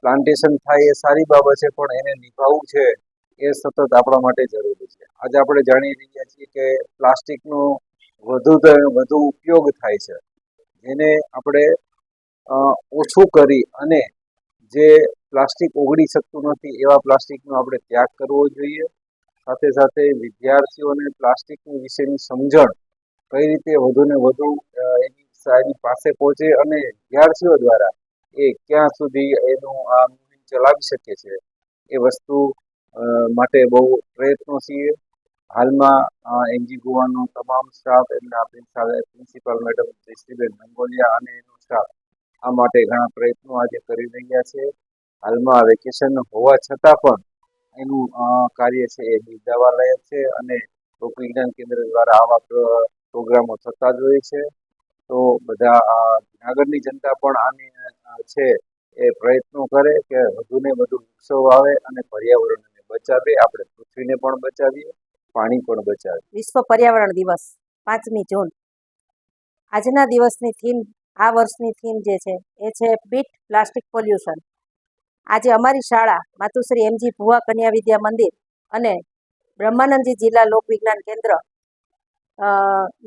પ્લાન્ટેશન થાય એ સારી બાબત છે, પણ એને નિભાવવું છે એ સતત આપણા માટે જરૂરી છે. આજે આપણે જાણી રહ્યા છીએ કે પ્લાસ્ટિકનો વધુ ઉપયોગ થાય છે, જેને આપણે ઓછું કરી અને જે પ્લાસ્ટિક ઓગળી શકતું નથી એવા પ્લાસ્ટિકનો આપણે ત્યાગ કરવો જોઈએ. સાથે સાથે વિદ્યાર્થીઓને પ્લાસ્ટિક વિશેની સમજણ કઈ રીતે વધુને વધુ એની પાસે પહોંચે અને વિદ્યાર્થીઓ દ્વારા એ ક્યાં સુધી એનું આ મુહિમ ચલાવી શકે છે એ વસ્તુ માટે બહુ પ્રયત્નશીલ. હાલમાં એમજી ભુવાનો તમામ સ્ટાફ, એમના પ્રિન્સિપાલ મેડમ જયશ્રીબેન રંગોલિયા અને એનો સ્ટાફ આ માટે ઘણા પ્રયત્નો આજે કરી રહ્યા છે. હાલમાં વેકેશન હોવા છતાં પણ એનું કાર્ય છે એ બિરદાવવા લાયક છે અને લોક વિજ્ઞાન કેન્દ્ર દ્વારા આવા પ્રોગ્રામો થતા જ હોય છે. તો બધા જૂનાગઢની જનતા પણ આની છે એ પ્રયત્નો કરે કે વધુને વધુ વૃક્ષો વાવે અને પર્યાવરણને બચાવે. આપણે પૃથ્વીને પણ બચાવીએ, પાણી પણ બચાવીએ. વિશ્વ પર્યાવરણ દિવસ 5મી જૂન. આજના દિવસની થીમ, આ વર્ષની થીમ જે છે એ છે બીટ પ્લાસ્ટિક પોલ્યુશન. આજે અમારી શાળા માતુશ્રી એમજી ભુવા કન્યા વિદ્યા મંદિર અને બ્રહ્માનંદજી જિલ્લા લોક વિજ્ઞાન કેન્દ્ર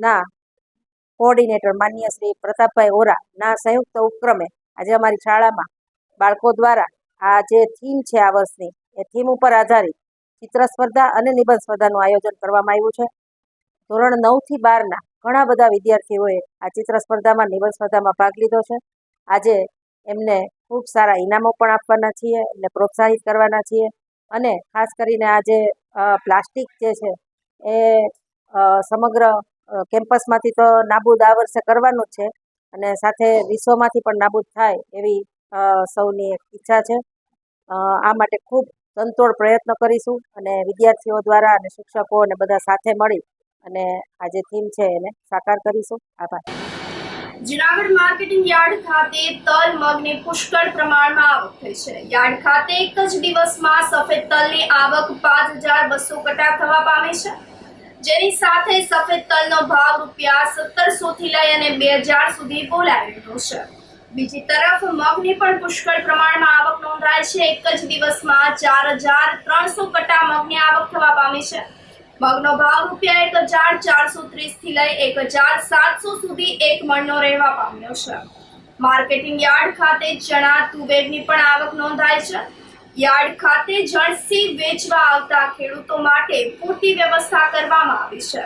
ના કોઓર્ડિનેટર માનનીય શ્રી પ્રતાપભાઈ ઓરા ના સંયુક્ત ઉપક્રમે આજે અમારી શાળામાં બાળકો દ્વારા આ જે થીમ છે આ વર્ષની એ થીમ ઉપર આધારિત ચિત્ર સ્પર્ધા અને નિબંધ સ્પર્ધાનું આયોજન કરવામાં આવ્યું છે. ધોરણ 9 થી 12ના ઘણા બધા વિદ્યાર્થીઓએ આ ચિત્ર સ્પર્ધામાં, નિબંધ સ્પર્ધામાં ભાગ લીધો છે. આજે એમને ખૂબ સારા ઇનામો પણ આપવાના છીએ, એમને પ્રોત્સાહિત કરવાના છીએ અને ખાસ કરીને આજે પ્લાસ્ટિક જે છે એ સમગ્ર કેમ્પસમાંથી તો નાબૂદ આ વર્ષે કરવાનું જ છે અને સાથે વિશ્વમાંથી પણ નાબૂદ થાય એવી સૌની એક ઈચ્છા છે. આ માટે ખૂબ તનતોડ પ્રયત્ન કરીશું અને વિદ્યાર્થીઓ દ્વારા અને શિક્ષકો અને બધા સાથે મળી અને આ જે થીમ છે એને સાકાર કરીશું. આભાર. જૂનાગઢ માર્કેટિંગ યાર્ડ ખાતે તલ મગની પુષ્કળ પ્રમાણમાં આવક થઈ છે. યાર્ડ ખાતે એક જ દિવસમાં સફેદ તલની આવક 5200 કટા થવા પામી છે. જેની સાથે સફેદ તલનો ભાવ રૂપિયા 1700 થી લઈ અને 2000 સુધી બોલાવી રહ્યો છે. બીજી તરફ મગની પણ પુષ્કળ પ્રમાણમાં આવક નોંધાય છે. એક જ દિવસમાં 4300 કટા મગની આવક થવા પામી છે. મગનો ભાવ રૂપિયા 1430 થી લઈ 1700 સુધી એક મણનો રહેવા પામ્યો છે. માર્કેટિંગ યાર્ડ ખાતે ચણા તુવેરની પણ આવક નોંધાય છે. યાર્ડ ખાતે જણસી વેચવા આવતા ખેડૂતો માટે પૂરતી વ્યવસ્થા કરવામાં આવી છે.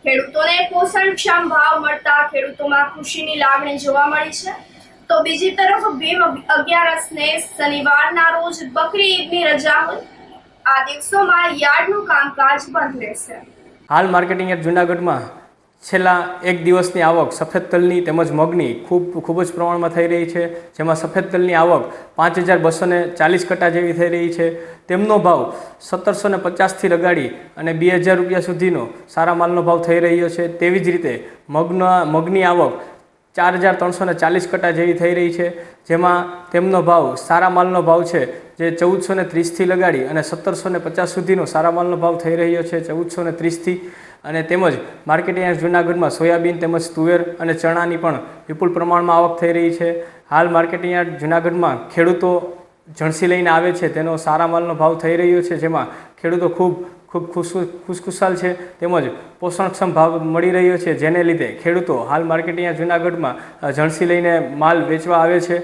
ખેડૂતોને પોષણક્ષમ ભાવ મળતા ખેડૂતોમાં ખુશીની લાગણી જોવા મળી છે. તો બીજી તરફ ભીમ 11ને શનિવારના રોજ બકરી ઈદની રજા હોય આ દિવસોમાં યાર્ડનું કામકાજ બંધ રહેશે. હાલ માર્કેટિંગ યાર્ડ જૂનાગઢમાં છેલ્લા એક દિવસની આવક સફેદ તલની તેમજ મગની ખૂબ જ પ્રમાણમાં થઈ રહી છે. જેમાં સફેદ તલની આવક 5240 કટા જેવી થઈ રહી છે. તેમનો ભાવ 1750થી લગાડી અને 2000 રૂપિયા સુધીનો સારા માલનો ભાવ થઈ રહ્યો છે. તેવી જ રીતે મગની આવક 4340 કટા જેવી થઈ રહી છે. જેમાં તેમનો ભાવ સારા માલનો ભાવ છે જે 1430થી લગાડી અને 1750 સુધીનો સારા માલનો ભાવ થઈ રહ્યો છે. 1430થી અને તેમજ માર્કેટિંગ યાર્ડ જૂનાગઢમાં સોયાબીન તેમજ તુવેર અને ચણાની પણ વિપુલ પ્રમાણમાં આવક થઈ રહી છે. હાલ માર્કેટિંગ યાર્ડ જૂનાગઢમાં ખેડૂતો જણસી લઈને આવે છે તેનો સારા માલનો ભાવ થઈ રહ્યો છે. જેમાં ખેડૂતો ખૂબ ખુશખુશાલ છે તેમજ પોષણક્ષમ ભાવ મળી રહ્યો છે. જેને લીધે ખેડૂતો હાલ માર્કેટિંગ યાર્ડ જૂનાગઢમાં જણસી લઈને માલ વેચવા આવે છે.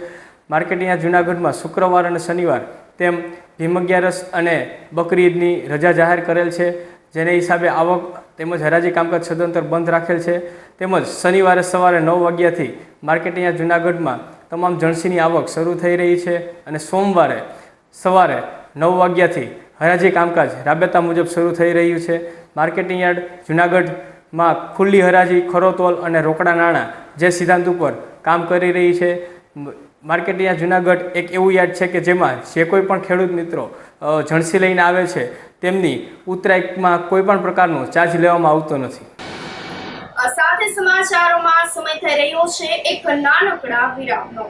માર્કેટિંગ યાર્ડ જૂનાગઢમાં શુક્રવાર અને શનિવાર તેમ ભીમ 11 અને બકરી ઈદની રજા જાહેર કરેલ છે. જેને હિસાબે આવક તેમજ હરાજી કામકાજ સદંતર બંધ રાખેલ છે. તેમજ શનિવારે સવારે 9 વાગ્યાથી માર્કેટિંગ યાર્ડ જૂનાગઢમાં તમામ જણસીની આવક શરૂ થઈ રહી છે અને સોમવારે સવારે 9 વાગ્યાથી હરાજી કામકાજ રાબેતા મુજબ શરૂ થઈ રહ્યું છે. માર્કેટિંગ યાર્ડ જૂનાગઢમાં ખુલ્લી હરાજી, ખરોતોલ અને રોકડા નાણાં જે સિદ્ધાંત ઉપર કામ કરી રહી છે. માર્કેટિંગ યાર્ડ જૂનાગઢ એક એવું યાર્ડ છે કે જેમાં જે કોઈ પણ ખેડૂત મિત્રો જણસી લઈને આવે છે તેમની ઉતરાઈમાં કોઈ પણ પ્રકારનો ચાર્જ લેવામાં આવતો નથી. આ સાથે સમાચારોમાં સમય થઈ રહ્યો છે એક નાનકડા વિરામનો.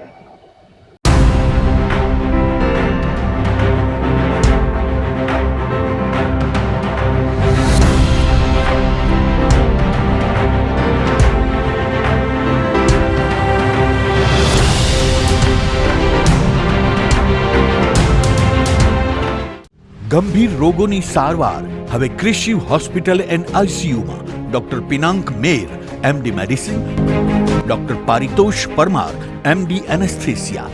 ગંભીર રોગોની સારવાર હવે કૃષિ હોસ્પિટલ એન્ડ આઈસીયુમાં doctor Pinank Mer MD medicine, doctor Paritosh Parmar MD anaesthesia,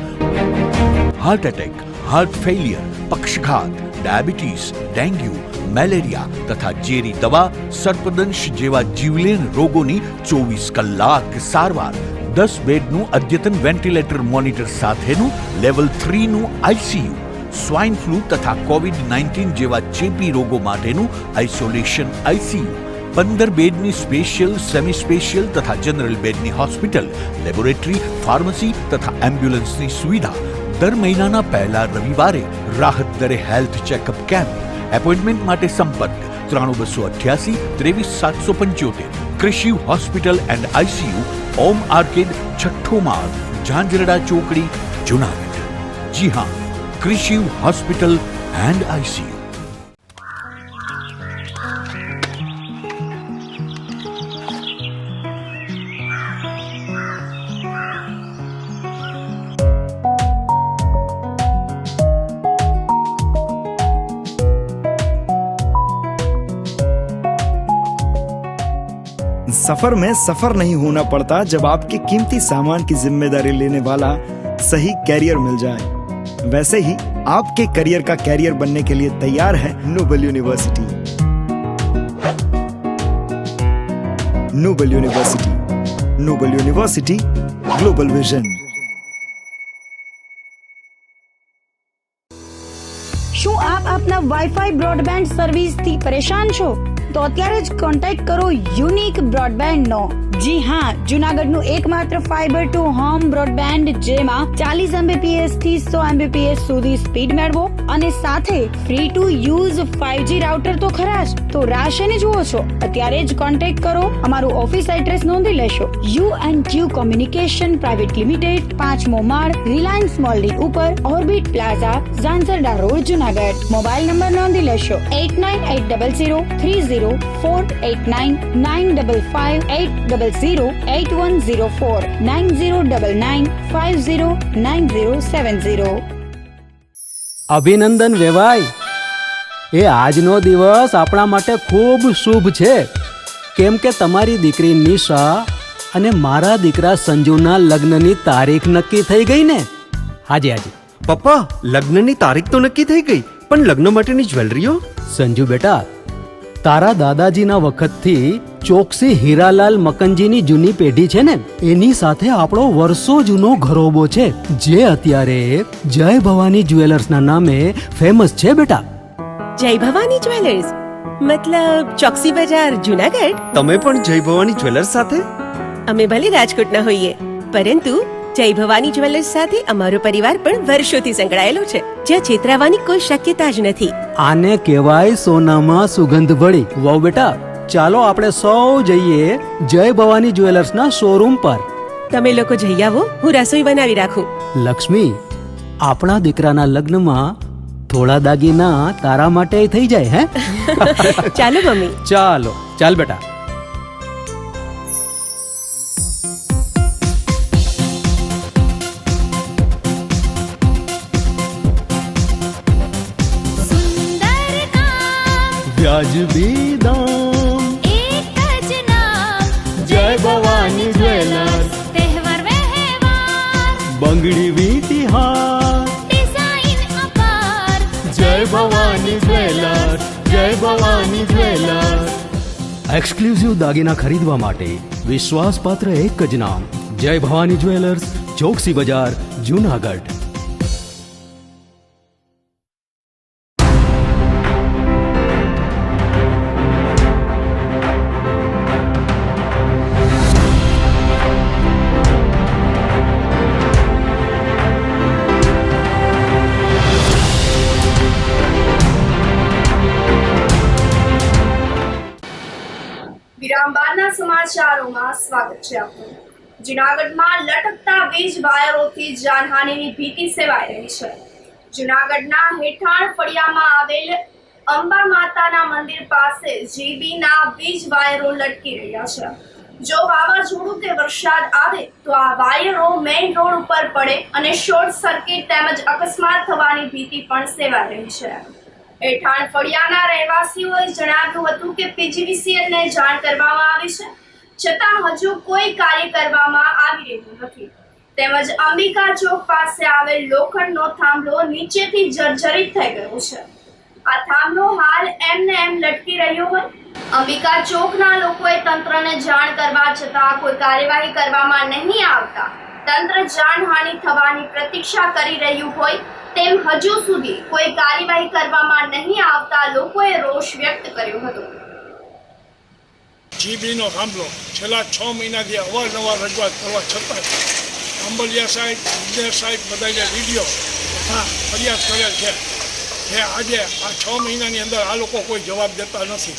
heart attack, heart failure, પક્ષઘાત, ડાયાબિટીસ, ડેન્ગ્યુ, મેલેરિયા તથા ઝેરી દવા, સર્પદંશ જેવા જીવલેણ રોગોની 24 કલાક સારવાર. 10 બેડનું અદ્યતન વેન્ટિલેટર મોનિટર સાથેનું લેવલ 3નું આઈસીયુ, સ્વાઇન ફ્લૂ તથા કોવિડ-19 જેવા ચેપી રોગો માટેનું આઇસોલેશન આઈસીયુ, 15 બેડની સ્પેશિયલ, સેમી સ્પેશિયલ તથા જનરલ બેડની હોસ્પિટલ, લેબોરેટરી, ફાર્મસી તથા એમ્બ્યુલન્સની સુવિધા. દર મહિનાના પહેલા રવિવારે રાહત દરે હેલ્થ ચેકઅપ કેમ્પ. એપોઇન્ટમેન્ટ માટે સંપર્ક 9288 23775. કૃષિ hospital and ICU, Om arcade, છઠ્ઠો માળ, ઝાંઝરડા ચોકડી, જૂનાગઢ. જી હા, કૃષિ હોસ્પિટલ એન્ડ આઈસીયુ. सफर में सफर नहीं होना पड़ता जब आपके कीमती सामान की जिम्मेदारी लेने वाला सही कैरियर मिल जाए. वैसे ही आपके करियर का कैरियर बनने के लिए तैयार है Noble University. Noble University, Noble University, global vision. શું આપ આપના વાઈફાઈ બ્રોડબેન્ડ સર્વિસથી પરેશાન છો? તો અત્યારે જ કોન્ટેક્ટ કરો યુનિક બ્રોડબેન્ડ નો, જી હા, જુનાગઢનું એકમાત્ર ફાઈબર ટુ હોમ બ્રોડબેન્ડ જેમાં 40 Mbps થી 100 Mbps સુધી સ્પીડ મેળવો અને સાથે free to use 5G router તો ખરા જ. તો રાશને જુઓ છો, અત્યારે જ કોન્ટેક્ટ કરો. અમારું ઓફિસ એડ્રેસ નોંધી લેશો. U&Q કોમ્યુનિકેશન પ્રાઇવેટ લિમિટેડ, 5મો માળ, રિલાયન્સ મોલની ઉપર, orbit plaza, Zanzarda road, Junagadh. Mobile number નોંધી લેશો 89800304895580808104 9099509070. અભિનંદન વેવાય. એ આજનો દિવસ આપણા માટે ખૂબ શુભ છે, કેમ કે તમારી દીકરી નિશા અને મારા દીકરા સંજુના લગ્નની તારીખ નક્કી થઈ ગઈ ને. હાજી. પપ્પા, લગ્નની તારીખ તો નક્કી થઈ ગઈ, પણ લગ્ન માટેની જ્વેલરીઓ? સંજુ બેટા, તારા દાદાજીના વખતથી ચોકસી હીરાલાલ મકનજીની જૂની પેઢી છે ને, એની સાથે આપણો વર્ષો જૂનો ઘરોબો છે, જે અત્યારે જય ભવાની જ્વેલર્સના નામે ફેમસ છે બેટા. જય ભવાની જ્વેલર્સ મતલબ ચોકસી બજાર, જુનાગઢ? તમે પણ જય ભવાની જ્વેલર્સ સાથે? અમે ભલે રાજકોટના હોઈએ, પરંતુ જય ભવાની જ્વેલર્સ સાથે અમારો પરિવાર પણ વર્ષોથી સંકળાયેલો છે, જ્યાં છેતરાવાની કોઈ શક્યતા જ નથી. આને કહેવાય સોનામાં સુગંધ ભળી. વાવ બેટા, ચાલો આપણે સૌ જઈએ જય ભવાની જ્વેલર્સના શોરૂમ પર. તમે લોકો જઈ આવો, હું રસોઈ બનાવી રાખું. લક્ષ્મી, આપણા દીકરાના લગ્નમાં થોડા દાગીના તારા માટે થઈ જાય. હે ચાલો મમ્મી. ચાલ બેટા. વ્યાજબી દામ, એક જ નામ, જય ભવાની જ્વેલર્સ. તહેવાર વ્યવહાર, બંગડી વીટી હાર, ડિઝાઇન અપાર, જય ભવાની જ્વેલર્સ, જય ભવાની જ્વેલર્સ. એક્સક્લુઝિવ દાગીના ખરીદવા માટે વિશ્વાસપાત્ર એક જ નામ, જય ભવાની જ્વેલર્સ, ચોકસી બજાર, જુનાગઢ. વિરામ બાદના સમાચારોમાં સ્વાગત છે આપનું. જુનાગઢમાં લટકતા વીજ વાયરોથી જાનહાનિની ભીતિ સેવાઈ રહી છે. જુનાગઢના હેઠાણ ફળિયામાં આવેલ અંબા માતાના મંદિર પાસે જીબીના વીજ વાયરો લટકી રહ્યા છે. જો વાવાઝોડું કે વરસાદ આવે તો આ વાયરો મેઇન રોડ ઉપર પડે અને શોર્ટ સર્કિટ તેમજ અકસ્માત થવાની ભીતિ પણ સેવાઈ રહી છે. હેઠાણ ફળિયાના રહેવાસીઓએ જણાવ્યું હતું કે પીજીવીસીએલને જાણ કરવામાં આવી છે, છતાં હજુ કોઈ કાર્ય કરવામાં આવી રહ્યું નથી. તેમજ અંબિકા ચોક પાસે આવેલ લોખંડનો થાંભલો નીચેથી જર્જરિત થઈ ગયો છે. આ થાંભલો હાલ એમને એમ લટકી રહ્યો હોય. અંબિકા ચોકના લોકોએ તંત્રને જાણ કરવા છતાં કોઈ કાર્યવાહી કરવામાં નહીં આવતા તંત્ર જાનહાનિ થવાની પ્રતીક્ષા કરી રહ્યું હોય તેમ હજુ સુધી કોઈ કાર્યવાહી કરવામાં નહીં આવતા લોકોએ રોષ વ્યક્ત કર્યો હતો. જીબીનો થાંભલો છેલ્લા 6 મહિનાથી અવારનવાર રજૂઆત કરવા છતાં આંબલિયા સાહેબ, વિજય સાહેબ બધાને વિડીયો તથા ફરિયાદ કરેલ છે કે આજે આ 6 મહિનાની અંદર આ લોકો કોઈ જવાબ દેતા નથી.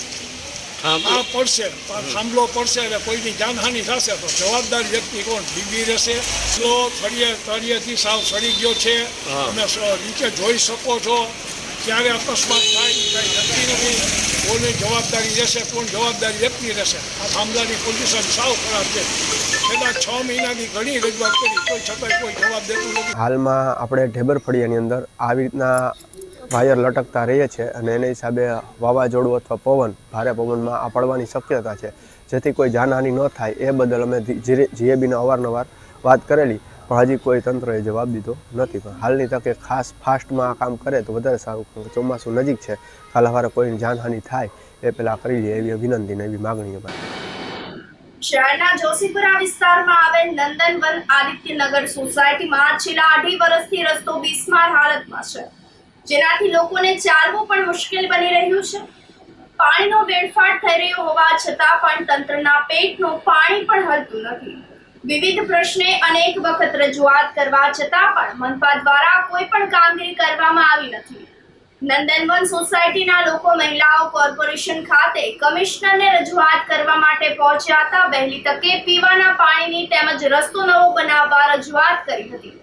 આ પડશે, થાંભલો પડશે એટલે કોઈની જાનહાનિ થશે તો જવાબદાર વ્યક્તિ કોણ? જીબી રહેશે. તળિયેથી સાવ સડી ગયો છે, તમે નીચે જોઈ શકો છો. ક્યારે અકસ્માત થાય કંઈ નક્કી નથી. કોની જવાબદારી રહેશે, કોણ જવાબદારી વ્યક્તિ રહેશે? આ થાંભલાની પોઝિશન સાવ ખરાબ છે. છેલ્લા 6 મહિનાથી ઘણી રજૂઆત કરી, કોઈ છતાંય કોઈ જવાબ દેતું નથી. હાલમાં આપણે ઢેબર ફળિયાની અંદર આવી રીતના વાયર લટકતા રહીએ છીએ અને એના હિસાબે વાવાઝોડું અથવા પવન, ભારે પવનમાં આ પડવાની શક્યતા છે, જેથી કોઈ જાનહાનિ ન થાય એ બદલ અમે જીએબીને અવારનવાર વાત કરેલી, પણ હજી કોઈ તંત્રએ જવાબ દીધો નથી. પણ હાલની તકે ખાસ ફાસ્ટમાં આ કામ કરે તો વધારે સારું. ચોમાસું નજીક છે, કાલાવારે કોઈની જાનહાનિ થાય એ પહેલાં કરી લે એવી વિનંતી ને એવી માગણી અમારી. શહેરના જોશીપુરા વિસ્તારમાં આવેલ નંદનવન આદિત્યનગર સોસાયટીમાં છેલ્લા 2.5 વર્ષથી રસ્તો બિસ્માર હાલતમાં છે, જેનાથી લોકોને ચાલવું પણ મુશ્કેલ બની રહ્યું છે. પાણીનો વેડફાટ થઈ રહ્યો હોવા છતાં પણ તંત્રના પેટનું પાણી પણ હલતું નથી. વિવિધ પ્રશ્ને અનેક વખત રજૂઆત કરવા છતાં પણ મનપા દ્વારા કોઈ પણ કામગીરી કરવામાં આવી નથી. નંદનવન સોસાયટીના લોકો મહિલાઓ કોર્પોરેશન ખાતે કમિશનરને રજૂઆત કરવા માટે પહોંચ્યા હતા. વહેલી તકે પીવાના પાણીની તેમજ રસ્તો નવો બનાવવા રજૂઆત કરી હતી.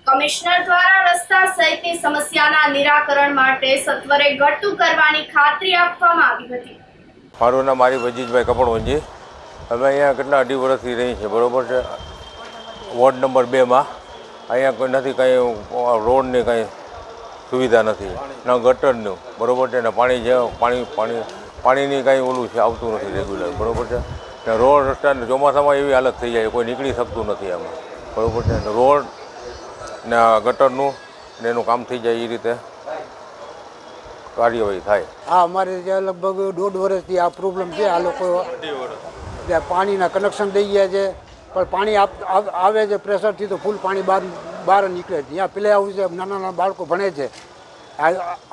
કમિશનર દ્વારા રસ્તા સહિતની સમસ્યાના નિરાકરણ માટે સત્વરે ઘટતું કરવાની ખાતરી આપવામાં આવી હતી. મારું નામ મારી વજીતભાઈ કપડવંજી. અમે અહીંયા કેટલા 2.5 વર્ષથી રહી છે, બરાબર છે. વોર્ડ નંબર 2માં અહીંયા કોઈ નથી, કંઈ રોડની કંઈ સુવિધા નથી, ના ગટરનું, બરાબર છે. ને પાણી છે, પાણીની કાંઈ ઓલું છે, આવતું નથી રેગ્યુલર, બરાબર છે. ને રોડ રસ્તા ચોમાસામાં એવી હાલત થઈ જાય, કોઈ નીકળી શકતું નથી આમાં, બરાબર છે. ને રોડ ને ગટરનું ને એનું કામ થઈ જાય એ રીતે કાર્યવાહી થાય. હા, અમારે ત્યાં લગભગ 1.5 વર્ષથી આ પ્રોબ્લેમ છે. આ લોકો ત્યાં પાણીના કનેક્શન દઈ ગયા છે, પણ પાણી આવે છે પ્રેશરથી તો ફૂલ પાણી બહાર નીકળે છે. ત્યાં પ્લે હાઉસ છે, નાના નાના બાળકો ભણે છે,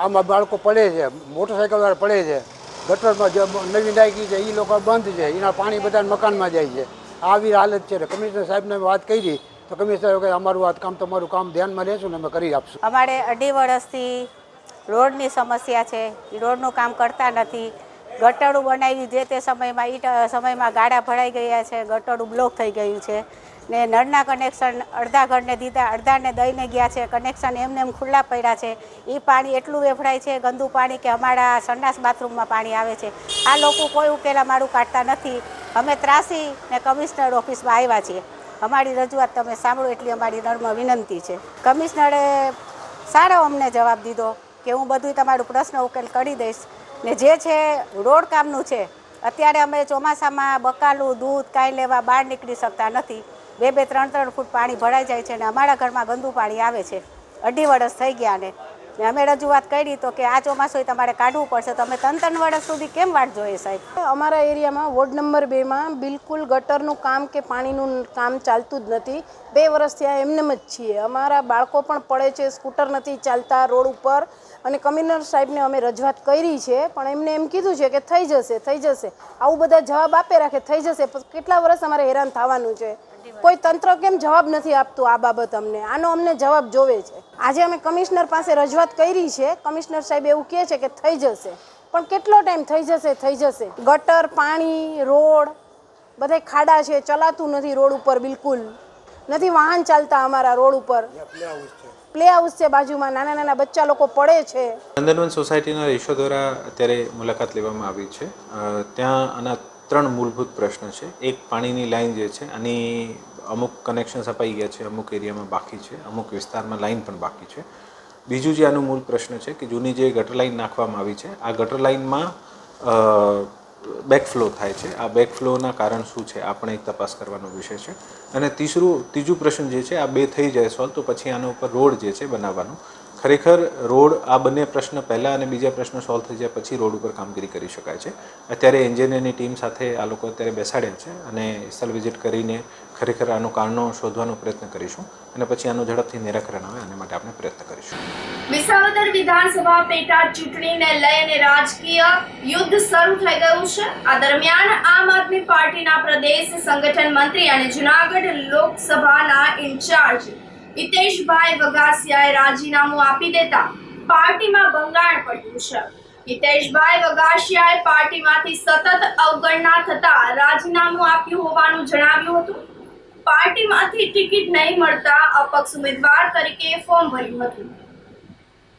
આમાં બાળકો પડે છે, મોટરસાઇકલ વાળા પડે છે. ગટરમાં જે નવી નાખી છે એ લોકો બંધ છે, એના પાણી બધા મકાનમાં જાય છે. આવી હાલત છે. કમિશનર સાહેબને વાત કરી તો કમિશનર કે તમારું કામ ધ્યાનમાં લેશું ને અમે કરી આપશું. અમારે 2.5 વર્ષથી રોડની સમસ્યા છે, એ રોડનું કામ કરતા નથી. ગટરડું બનાવી જે તે સમયમાં ગાડા ભરાઈ ગયા છે, ગટરડું બ્લોક થઈ ગયું છે ને નળના કનેક્શન અડધા ઘરને દીધા, અડધાને દઈને ગયા છે. કનેક્શન એમને એમ ખુલ્લા પડ્યા છે. એ પાણી એટલું વેફડાય છે, ગંદુ પાણી, કે અમારા સંડાસ બાથરૂમમાં પાણી આવે છે. આ લોકો કોઈ ઉકેલા મારું કાઢતા નથી. અમે ત્રાસી ને કમિશનર ઓફિસમાં આવ્યા છીએ. અમારી રજૂઆત તમે સાંભળો એટલી અમારી નમ્ર વિનંતી છે. કમિશનરે સારો અમને જવાબ દીધો કે હું બધું તમારું પ્રશ્ન ઉકેલ કરી દઈશ. ને જે છે રોડ કામનું છે, અત્યારે અમે ચોમાસામાં બકાલું દૂધ કાંઈ લેવા બહાર નીકળી શકતા નથી. 2-2, 3-3 ફૂટ પાણી ભરાઈ જાય છે ને અમારા ઘરમાં ગંદુ પાણી આવે છે. 2.5 વર્ષ થઈ ગયા ને અમે રજૂઆત કરી તો કે આ ચોમાસું તમારે કાઢવું પડશે. તો અમે 3-3 વર્ષ સુધી કેમ વાટ જોઈએ સાહેબ? અમારા એરિયામાં વોર્ડ નંબર 2માં બિલકુલ ગટરનું કામ કે પાણીનું કામ ચાલતું જ નથી. 2 વર્ષથી આ એમનેમ જ છીએ. અમારા બાળકો પણ પડે છે, સ્કૂટર નથી ચાલતા રોડ ઉપર. અને કમિશનર સાહેબને અમે રજૂઆત કરી છે, પણ એમને એમ કીધું છે કે થઈ જશે. આવું બધા જવાબ આપે રાખે, થઈ જશે. કેટલા વર્ષ અમારે હેરાન થવાનું છે? કોઈ તંત્ર કેમ જવાબ નથી આપતું આ બાબત? આનો અમને જવાબ જોવે છે. આજે અમે કમિશનર પાસે રજૂઆત કરી છે. કમિશનર સાહેબ એવું કહે છે કે થઈ જશે, પણ કેટલો ટાઈમ થઈ જશે? ગટર, પાણી, રોડ બધા ખાડા છે, ચલાતું નથી રોડ ઉપર, બિલકુલ નથી વાહન ચાલતા અમારા રોડ ઉપર. પ્લે હાઉસ છે બાજુમાં, નાના નાના બચ્ચા લોકો પડે છે. નંદનવન સોસાયટીના રહીશો દ્વારા અત્યારે મુલાકાત લેવામાં આવી છે. ત્યાં આના 3 મૂળભૂત પ્રશ્ન છે. એક, પાણીની લાઈન જે છે આની અમુક કનેક્શન્સ અપાઈ ગયા છે, અમુક એરિયામાં બાકી છે, અમુક વિસ્તારમાં લાઈન પણ બાકી છે. બીજું જે આનું મૂળ પ્રશ્ન છે કે જૂની જે ગટર લાઈન નાખવામાં આવી છે, આ ગટર લાઈનમાં બેકફ્લો થાય છે. આ બેકફ્લોના કારણ શું છે આપણે એક તપાસ કરવાનો વિષય છે. અને ત્રીજું પ્રશ્ન જે છે, આ 2 થઈ જાય સોલ્વ તો પછી આના ઉપર રોડ જે છે બનાવવાનું. ખરેખર રોડ, આ બંને પ્રશ્ન પહેલાં અને બીજા પ્રશ્ન સોલ્વ થઈ જાય પછી રોડ ઉપર કામગીરી કરી શકાય છે. અત્યારે એન્જિનિયરની ટીમ સાથે આ લોકો અત્યારે બેસાડ્યા છે અને સ્થળ વિઝિટ કરીને ખરેખર આનું કારણો શોધવાનો પ્રયત્ન કરીશું અને પછી આનું ઝડપથી નિરાકરણ આવે આના માટે આપણે પ્રયત્ન કરીશું. વિસાવદર વિધાનસભા પેટા ચૂંટણીને લઈને રાજકીય યુદ્ધ શરૂ થઈ ગયું છે. આ દરમિયાન આમ આદમી પાર્ટીના પ્રદેશ સંગઠન મંત્રી અને જૂનાગઢ લોકસભાના ઇન્ચાર્જ હિતેશભાઈ વગાસિયાએ રાજીનામું આપી દેતા પાર્ટીમાં ભંગાણ પડ્યું છે. હિતેશભાઈ વગાસિયાએ પાર્ટીમાંથી સતત અવગણના થતા રાજીનામું આપ્યું હોવાનું જણાવ્યું હતું. પાર્ટીમાંથી ટિકિટ નહીં મળતા અપક્ષ ઉમેદવાર તરીકે ફોર્મ ભર્યું હતું.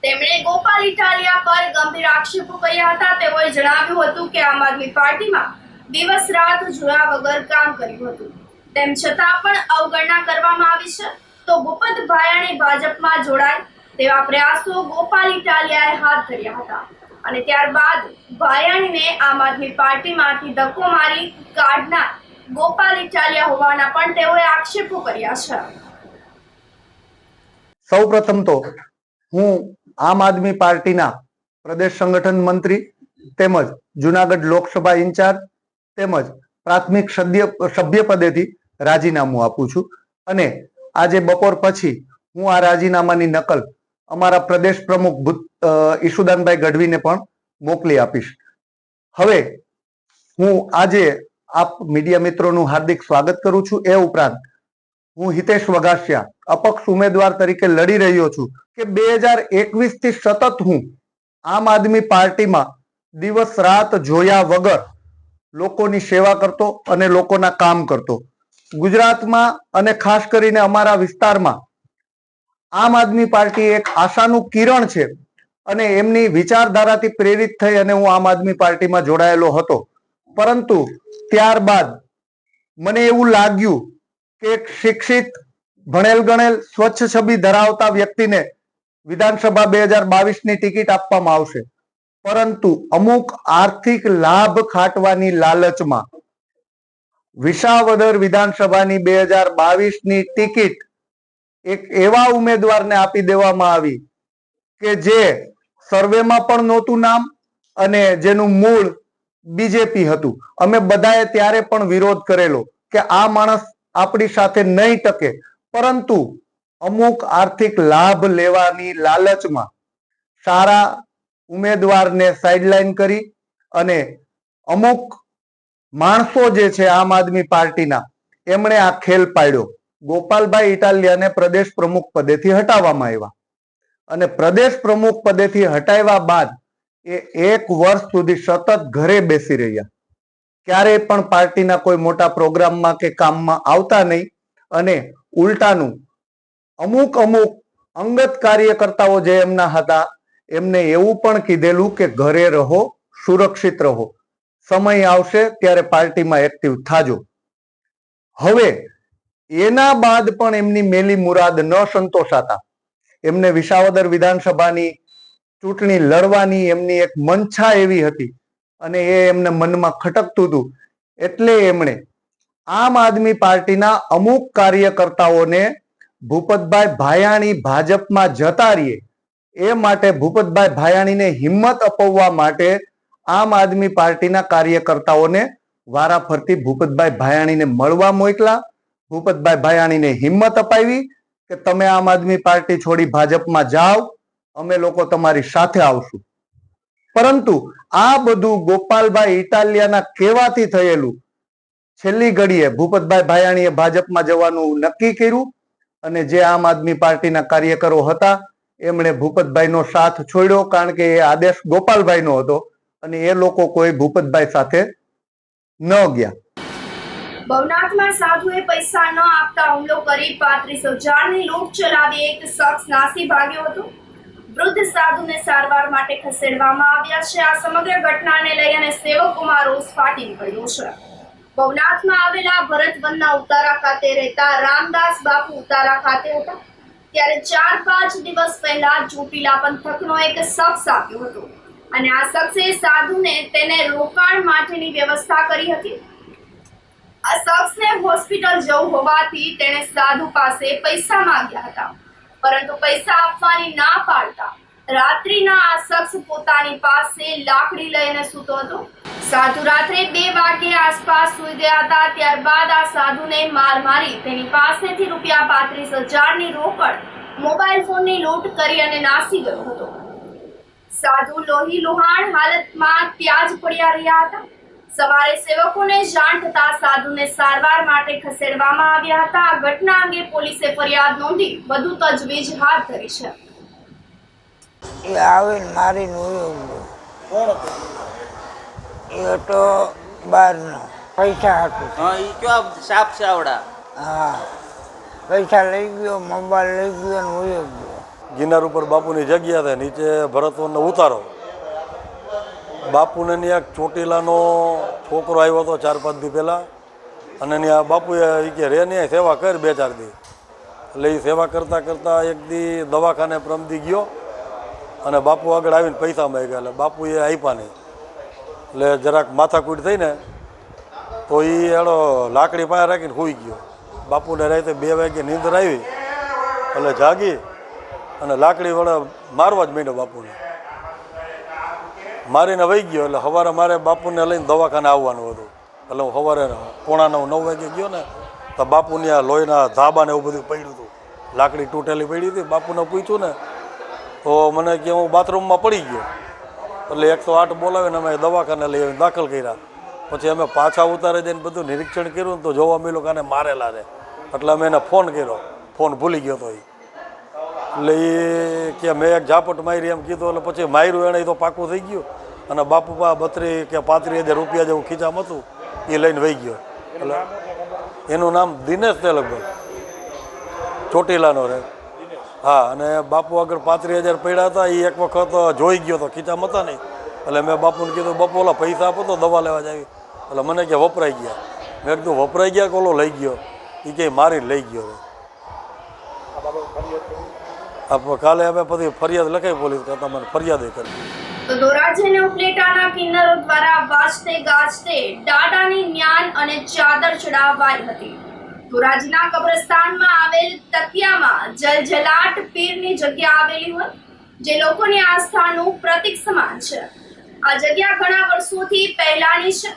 તેમણે ગોપાલ ઇટાલિયા પર ગંભીર આક્ષેપો કર્યા હતા. તેઓએ જણાવ્યું હતું કે આમ આદમી પાર્ટીમાં દિવસ રાત જોયા વગર કામ કર્યું હતું, તેમ છતાં પણ અવગણના કરવામાં આવી છે. તો ભૂપત ભાયાણી ભાજપમાં જોડાય તેવા પ્રયાસો ગોપાલ ઇટાલિયાએ હાથ ધર્યા હતા અને ત્યારબાદ ભાયાણીને આમ આદમી પાર્ટીમાંથી ધક્કો મારી કાઢનાર ગોપાલ ઇટાલિયા હોવાના પણ તેઓએ આક્ષેપો કર્યા છે. સૌપ્રથમ તો હું આમ આદમી પાર્ટીના પ્રદેશ સંગઠન મંત્રી તેમજ જુનાગઢ લોકસભા ઇન્ચાર્જ તેમજ પ્રાથમિક સભ્ય પદેથી રાજીનામું આપું છું અને આજે બપોર પછી હું આ રાજીનામાની નકલ અમારા પ્રદેશ પ્રમુખ ઈશુદાનભાઈ ગઢવીને પણ મોકલી આપીશ. હવે હું આજે આપ મીડિયા મિત્રોનું હાર્દિક સ્વાગત કરું છું. એ ઉપરાંત હું હિતેશ વઘાસિયા અપક્ષ ઉમેદવાર તરીકે લડી રહ્યો છું કે 2021 થી સતત હું આમ આદમી પાર્ટીમાં દિવસ રાત જોયા વગર લોકોની સેવા કરતો અને લોકોના કામ કરતો. ગુજરાતમાં અને ખાસ કરીને અમારા વિસ્તારમાં આમ આદમી પાર્ટી એક આશાનું કિરણ છે અને એમની વિચારધારાથી પ્રેરિત થઈ અને હું આમ આદમી પાર્ટીમાં જોડાયેલો હતો. પરંતુ ત્યારબાદ મને એવું લાગ્યું કે એક શિક્ષિત ભણેલ ગણેલ સ્વચ્છ છબી ધરાવતા વ્યક્તિને વિધાનસભા 2022 ની ટિકિટ આપવામાં આવશે, પરંતુ અમુક આર્થિક લાભ ખાટવાની લાલચમાં વિસાવદર વિધાનસભાની 2022 ની ટિકિટ એક એવા ઉમેદવારને આપી દેવામાં આવી કે જે સર્વેમાં પણ નહોતું નામ અને જેનું મૂળ બીજેપી હતું. અમે બધાએ ત્યારે પણ વિરોધ કરેલો કે આ માણસ આપણી સાથે નહીં ટકે, પરંતુ અમુક આર્થિક લાભ લેવાની લાલચમાં સારા ઉમેદવારને સાઇડલાઇન કરી અને અમુક માણસો જે છે આમ આદમી પાર્ટીના એમણે આ ખેલ પાડ્યો. ગોપાલભાઈ ઇટાલિયાને પ્રદેશ પ્રમુખ પદેથી હટાવવામાં આવ્યા અને પ્રદેશ પ્રમુખ પદેથી હટાવ્યા બાદ એ 1 વર્ષ સુધી સતત ઘરે બેસી રહ્યા. ક્યારેય પણ પાર્ટીના કોઈ મોટા પ્રોગ્રામમાં કે કામમાં આવતા નહીં અને ઉલટાનું અમુક અંગત કાર્યકર્તાઓ જે એમના હતા એમને એવું પણ કીધેલું કે ઘરે રહો, સુરક્ષિત રહો, સમય આવશે ત્યારે પાર્ટીમાં એક્ટિવ થાજો. હવે એના બાદ પણ એમની મેલી મુરાદ ન સંતોષાતા એમને વિસાવદર વિધાનસભાની ચૂંટણી લડવાની એમની એક મંશા એવી હતી અને એ એમને મનમાં ખટકતું હતું. એટલે એમણે આમ આદમી પાર્ટીના અમુક કાર્યકર્તાઓને ભૂપતભાઈ ભાયાણી ભાજપમાં જતા રહીએ એ માટે ભૂપતભાઈ ભાયાણીને હિંમત અપાવવા માટે આમ આદમી પાર્ટીના કાર્યકર્તાઓને વારાફરતી ભૂપતભાઈ ભાયાણીને મળવા મોકલા. ભૂપતભાઈ ભાયાણીને હિંમત અપાવી કે તમે આમ આદમી પાર્ટી છોડી ભાજપમાં જાઓ, અમે લોકો તમારી સાથે આવશું. પરંતુ આ બધું ગોપાલભાઈ ઇટાલિયાના કહેવાથી થયેલું. છેલ્લી ઘડીએ ભૂપતભાઈ ભાયાણીએ ભાજપમાં જવાનું નક્કી કર્યું અને જે આમ આદમી પાર્ટીના કાર્યકરો હતા એમણે ભૂપતભાઈનો સાથ છોડ્યો, કારણ કે એ આદેશ ગોપાલભાઈનો હતો અને એ લોકો કોઈ ભૂપતભાઈ સાથે ન ગયા. ભવનાથમાં સાધુએ પૈસા ન આપતા હુમલો કરી 35,000ની લૂંટ ચલાવી એક શખ્સ નાસી ભાગ્યો હતો. વૃદ્ધ સાધુને સારવાર માટે ખસેડવામાં આવ્યા છે. આ સમગ્ર ઘટનાને લઈ અને સેવકોમાં રોષ ફાટી નીકળ્યો છે. ભવનાથમાં આવેલા ભરતવનના ઉતારા ખાતે રહેતા રામદાસ બાપુ ઉતારા ખાતે હતા ત્યારે 4-5 દિવસ પહેલા ચોટીલા પંથકનો એક શખ્સ આવ્યો હતો અને આ શખ્સે સાધુને તેને રોકાણ માટેની વ્યવસ્થા કરી હતી. આ શખ્સને હોસ્પિટલ જવું હોવાથી તેણે સાધુ પાસે પૈસા માંગ્યા હતા, પરંતુ પૈસા આપવાની ના પાડતા રાત્રિના આ શખ્સ પોતાની પાસે લાકડી લઈને સૂતો હતો. સાધુ રાત્રે 2 વાગ્યે આસપાસ સૂઈ ગયા હતા. ત્યારબાદ આ સાધુને માર મારી તેની પાસેથી રૂપિયા 35,000ની રોકડ, મોબાઈલ ફોનની લૂંટ કરી અને નાસી ગયો હતો. સાધુ લોહી લુહાણ હાલતમાં ત્યાં જ પડ્યા રહ્યા હતા. સવારે સેવકોને જાણ થતા સાધુને સારવાર માટે ખસેડવામાં આવ્યા હતા. આ ઘટના અંગે પોલીસે ફરિયાદ નોંધી વધુ તજવીજ હાથ ધરી છે. એ આવીને મારીને કોણ હતો? એ હતો બહારનો, પૈસા હતું. હા, એ કયો સાપ છે આવડા? હા, પૈસા લઈ ગયો, મોબાઈલ લઈ ગયો ને ઉયો ગયો. ગિરનાર ઉપર બાપુની જગ્યા છે, નીચે ભરતવનનો ઉતારો. બાપુને ત્યાં ચોટીલાનો છોકરો આવ્યો હતો 4-5 દી પહેલાં અને ત્યાં બાપુએ એ કે રે ને સેવા કર 2-4 દી. એટલે એ સેવા કરતાં કરતાં એક દી દવાખાને પ્રમદી ગયો અને બાપુ આગળ આવીને પૈસા માંગ્યા. એટલે બાપુએ આપ્યા નહીં. એટલે જરાક માથાકૂટ થઈને તો એ એનો લાકડી પાસે રાખીને સૂઈ ગયો. બાપુને રાતે 2 વાગે નીંદર આવી એટલે જાગી અને લાકડી વડે મારવા જ માંડ્યો બાપુને. મારીને વહી ગયો. એટલે સવારે મારે બાપુને લઈને દવાખાને આવવાનું હતું. એટલે હું સવારે 8:45-9 વાગે ગયો ને તો બાપુની આ લોહીના ધાબાને એવું બધું પડ્યું હતું, લાકડી તૂટેલી પડી હતી. બાપુને પૂછ્યું ને તો મને કે હું બાથરૂમમાં પડી ગયો. એટલે 108 બોલાવીને અમે દવાખાને લઈ આવીને દાખલ કર્યા. પછી અમે પાછા ઉતારે જઈને બધું નિરીક્ષણ કર્યું ને તો જોવા મળ્યું કે આને મારેલા છે. એટલે અમે એને ફોન કર્યો, ફોન ભૂલી ગયો હતો એ. એટલે એ કે મેં એક ઝાપટ મારી એમ કીધું. એટલે પછી માર્યું એણે તો પાકું થઈ ગયું. અને બાપુ 32 કે 35,000 રૂપિયા જેવું ખીચામાં હતું એ લઈને વહી ગયો. એટલે એનું નામ દિનેશ છે લગભગ, ચોટીલાનો રહે. હા, અને બાપુ આગળ 35,000 પડ્યા હતા. એ એક વખત જોઈ ગયો હતો, ખીચામાં હતા નહીં. એટલે મેં બાપુને કીધું, બાપુ ઓલા પૈસા આપો તો દવા લેવા જાવી. એટલે મને કે વપરાઈ ગયા. મેં કીધું વપરાઈ ગયા કે ઓલો લઈ ગયો? એ કે મારીને લઈ ગયો. કાલે અમે પછી ફરિયાદ લખાઈ પોલીસ કરતા મને ફરિયાદ કરી. તો ધોરાજી અને ઉપલેટાના કિન્નરો દ્વારા વાજતે ગાજતે દાદાની જ્ઞાન અને ચાદર ચડાવાઈ હતી. ધોરાજીના કબ્રસ્તાનમાં આવેલ તકિયામાં જલજલાટ પીરની જગ્યા આવેલી હોય, જે લોકોની આસ્થાનું પ્રતીક સમાન છે. આ જગ્યા ઘણા વર્ષોથી પહેલાની છે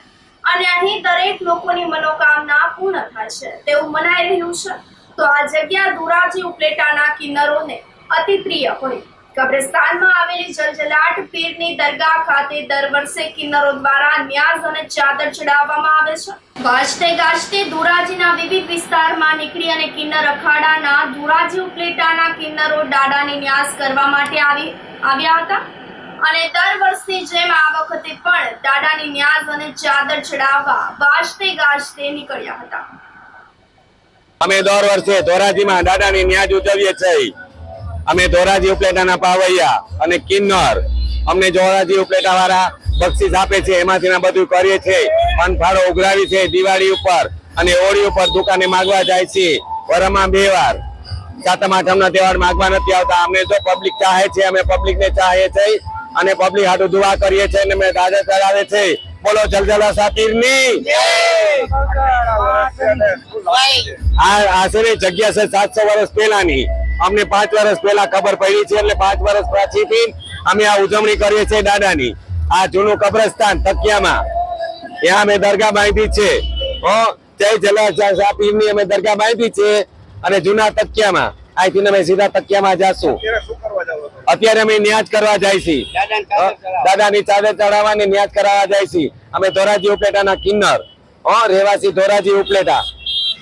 અને અહીં દરેક લોકોની મનોકામના પૂર્ણ થાય છે તેવું મનાઈ રહ્યું છે. તો આ જગ્યા ધોરાજી ઉપલેટાના કિન્નરોને અતિ પ્રિય હોય. કબ્રસ્તાનમાં આવેલી જલજલાટ પીરની દરગાહ ખાતે દર વર્ષે કિન્નરો દ્વારા ન્યાઝ અને ચાદર ચડાવવામાં આવે છે. વાજતે ગાજતે ધોરાજીના વિવિધ વિસ્તારમાં નીકળી અને કિન્નર અખાડાના ધોરાજી ઉપલેટાના કિન્નરો દાદાની ન્યાઝ કરવા માટે આવ્યા હતા. અને દર વર્ષની જેમ આ વખતે પણ દાદાની ન્યાઝ અને ચાદર ચડાવવા વાજતે ગાજતે નીકળ્યા હતા. અમે દર વર્ષે ધોરાજીમાં દાદાની ન્યાઝ ઉજવીએ છીએ. અમે ધોરાજી ઉપલેટાના પાવૈયા અને કિન્નર, અમને ધોરાજી ઉપલેટા વાળા બક્ષીસ આપે છે, એમાંથી બધું કરીએ છીએ. પાનફાળો ઉઘરાવી છે દિવાળી ઉપર અને હોળી ઉપર દુકાને માગવા જાય છે. વરમાં 2 વાર. સાતમ આઠમના તહેવાર માગવા નથી આવતા. અમને જો પબ્લિક ચાહે છે, અમે પબ્લિકને ચાહીએ છીએ અને પબ્લિક હાટુ દુઆ કરીએ છીએ અને અમે દાદા ચડાવે છે. બોલો જલજલા સાતીરની આશરે જગ્યા છે 700 વર્ષ પહેલાની. અમને 5 વર્ષ પહેલા ખબર પડી છે, એટલે 5 વર્ષ પછી અમે આ ઉજવણી કરીએ છીએ દાદાની. આ જૂનું કબ્રસ્તાન તકિયામાં, ત્યાં અમે દરગાહ બાંધી છે. જય જલાશા પીરની અમે દરગાહ બાંધી છે. અને જૂના તકિયામાં અહીંથી અમે સીધા તકિયામાં જાશું. અત્યારે અમે ન્યાજ કરવા જાય છીએ, દાદાની ચાદર ચડાવવાની ન્યાજ કરાવવા જાય છીએ. અમે ધોરાજી ઉપલેટાના કિન્નર, રહેવાસી ધોરાજી ઉપલેટા.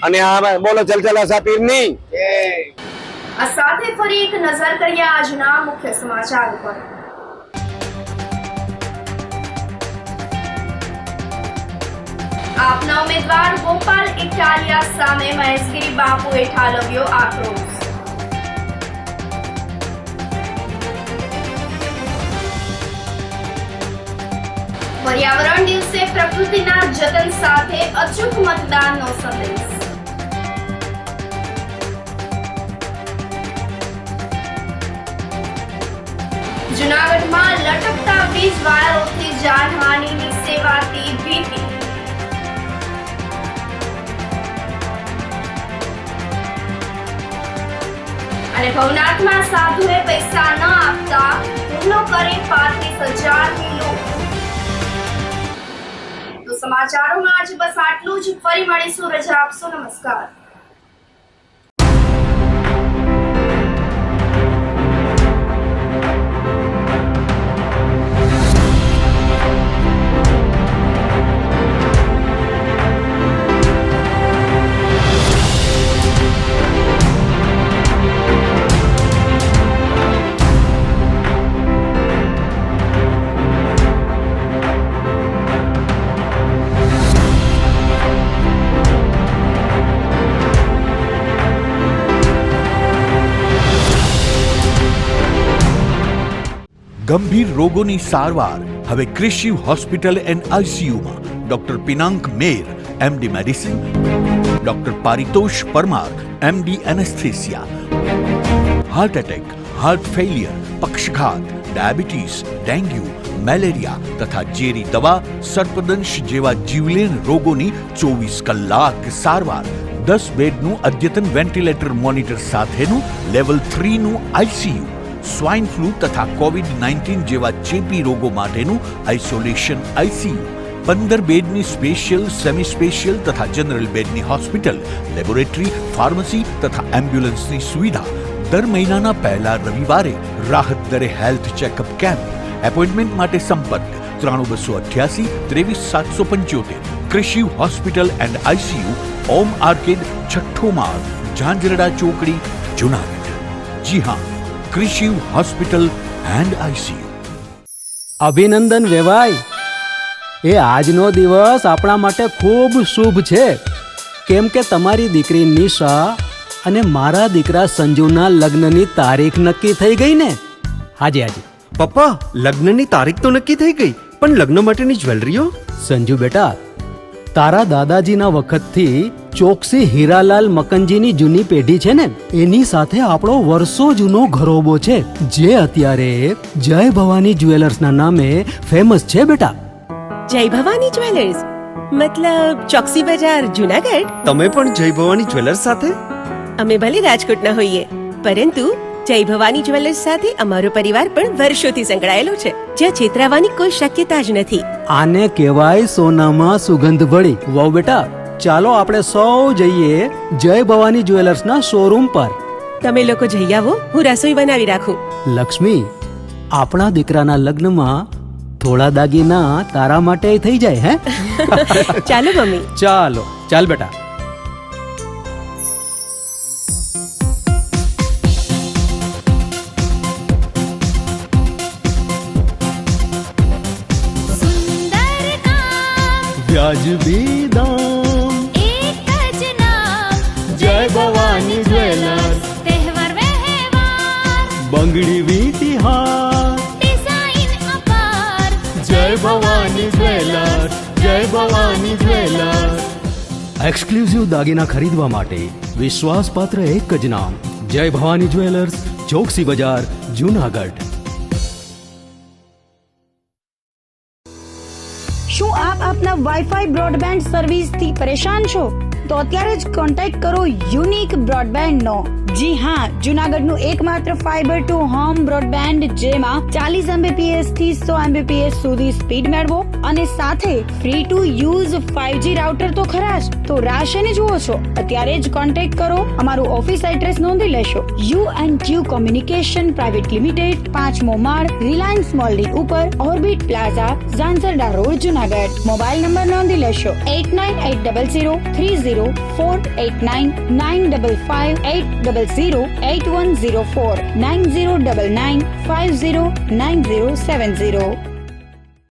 અને આ બોલો જલજલા પીરની. આ સાથે ફરી એક નજર કરીએ આજના મુખ્ય સમાચાર પર. આપના ઉમેદવાર ગોપાલ ઇટાલિયા સામે મહેશગીરી બાપુએ ઠાલવ્યો આક્રોશ. પર્યાવરણ દિવસે પ્રકૃતિના જતન સાથે અચૂક મતદાનનો સંદેશ. જૂનાગઢમાં લટકતા વીજ વાયરોથી જાનહાનિની સેવાતી ભીતિ. અને ભવનાથમાં સાધુએ પૈસા ન આપતા હુમલો કરી 35,000ની લૂંટ. તો સમાચારોમાં આજે બસ આટલું જ. ફરી મળીશું. રજા આપશો. નમસ્કાર. ગંભીર રોગોની સારવાર હવે ક્રિશિવ હોસ્પિટલ એન્ડ આઈસીયુમાં doctor Pinank Mer MD medicine, doctor Paritosh Parmar MD anaesthesia, heart attack, heart failure, પક્ષઘાત, ડાયાબિટીસ, ડેન્ગ્યુ, મેલેરિયા તથા ઝેરી દવા, સર્પદંશ જેવા જીવલેણ રોગોની 24 કલાક સારવાર. 10 બેડનું અદ્યતન વેન્ટિલેટર મોનિટર સાથેનું લેવલ 3નું આઈસીયુ, સ્વાઇન ફ્લૂ તથા કોવિડ-19 જેવા ચેપી રોગો માટેનું આઇસોલેશન આઈસીયુ, 15 બેડની સ્પેશિયલ, સેમી સ્પેશિયલ તથા જનરલ બેડની હોસ્પિટલ, લેબોરેટરી, ફાર્મસી તથા એમ્બ્યુલન્સની સુવિધા. દર મહિનાના પહેલા રવિવારે રાહત દરે હેલ્થ ચેકઅપ કેમ્પ. એપોઇન્ટમેન્ટ માટે સંપર્ક 9288 23775. કૃષિ hospital and ICU, Om arcade, છઠ્ઠો માળ, ઝાંઝરડા ચોકડી, જુનાગઢ. જી હા, કૃષિ હોસ્પિટલ એન્ડ આઈસીયુ. અભિનંદન વેવાય. એ આજનો દિવસ આપણા માટે ખૂબ શુભ છે, કેમ કે તમારી દીકરી નિશા અને મારા દીકરા સંજુના લગ્નની તારીખ નક્કી થઈ ગઈ ને. હાજી હાજી. પપ્પા, લગ્નની તારીખ તો નક્કી થઈ ગઈ, પણ લગ્ન માટેની જ્વેલરીઓ? સંજુ બેટા, તારા દાદાજીના વખતથી ચોકસી હીરાલાલ મકનજીની જૂની પેઢી છે ને, એની સાથે આપણો વર્ષો જૂનો ઘરોબો છે, જે અત્યારે જય ભવાની જ્વેલર્સના નામે ફેમસ છે બેટા. જય ભવાની જ્વેલર્સ મતલબ ચોકસી બજાર, જુનાગઢ? તમે પણ જય ભવાની જ્વેલર્સ સાથે? અમે ભલે રાજકોટના હોઈએ, પરંતુ જય ભવાની જ્વેલર્સ સાથે અમારો પરિવાર પણ વર્ષોથી સંકળાયેલો છે, જ્યાં છેતરાવાની કોઈ શક્યતા જ નથી. આને કહેવાય સોનામાં સુગંધ ભળી. વહુ બેટા, ચાલો આપણે સૌ જઈએ જય ભવાની જ્વેલર્સના શોરૂમ પર. તમે લોકો જઈ આવો, હું રસોઈ બનાવી રાખું. લક્ષ્મી, આપણા દીકરાના લગ્નમાં થોડા દાગીના તારા માટે થઈ જાય. હે ચાલો મમ્મી. ચાલો ચાલ બેટા. વ્યાજબી દામ, એક જ નામ, જય ભવાની જ્વેલર્સ. તહેવાર વ્યવહાર, બંગડી વીટી હાર, ડિઝાઇન અપાર, જય ભવાની જ્વેલર્સ, જય ભવાની જ્વેલર્સ. એક્સક્લુઝિવ દાગીના ખરીદવા માટે વિશ્વાસપાત્ર એક જ નામ, જય ભવાની જ્વેલર્સ, ચોકસી બજાર, જુનાગઢ. શું આપ આપના વાઈફાઈ બ્રોડબેન્ડ સર્વિસથી પરેશાન છો? તો અત્યારે જ કોન્ટેક્ટ કરો યુનિક બ્રોડબેન્ડ નો. જી હા, જુનાગઢનું એકમાત્ર ફાઈબર ટુ હોમ બ્રોડબેન્ડ, જેમાં 40 Mbps થી 100 Mbps સુધી સ્પીડ મેળવો અને સાથે free to use 5G router તો ખરા જ. તો રાહ શેની જુઓ છો? અત્યારે જ કોન્ટેક્ટ કરો. અમારું ઓફિસ એડ્રેસ નોંધી લેશો. U&Q કોમ્યુનિકેશન પ્રાઇવેટ લિમિટેડ, 5મો માળ, રિલાયન્સ મોલની ઉપર, orbit plaza, Zanzarda road, Junagadh. Mobile number નોંધી લેશો 8980030489 955 800 8104 9099 509070.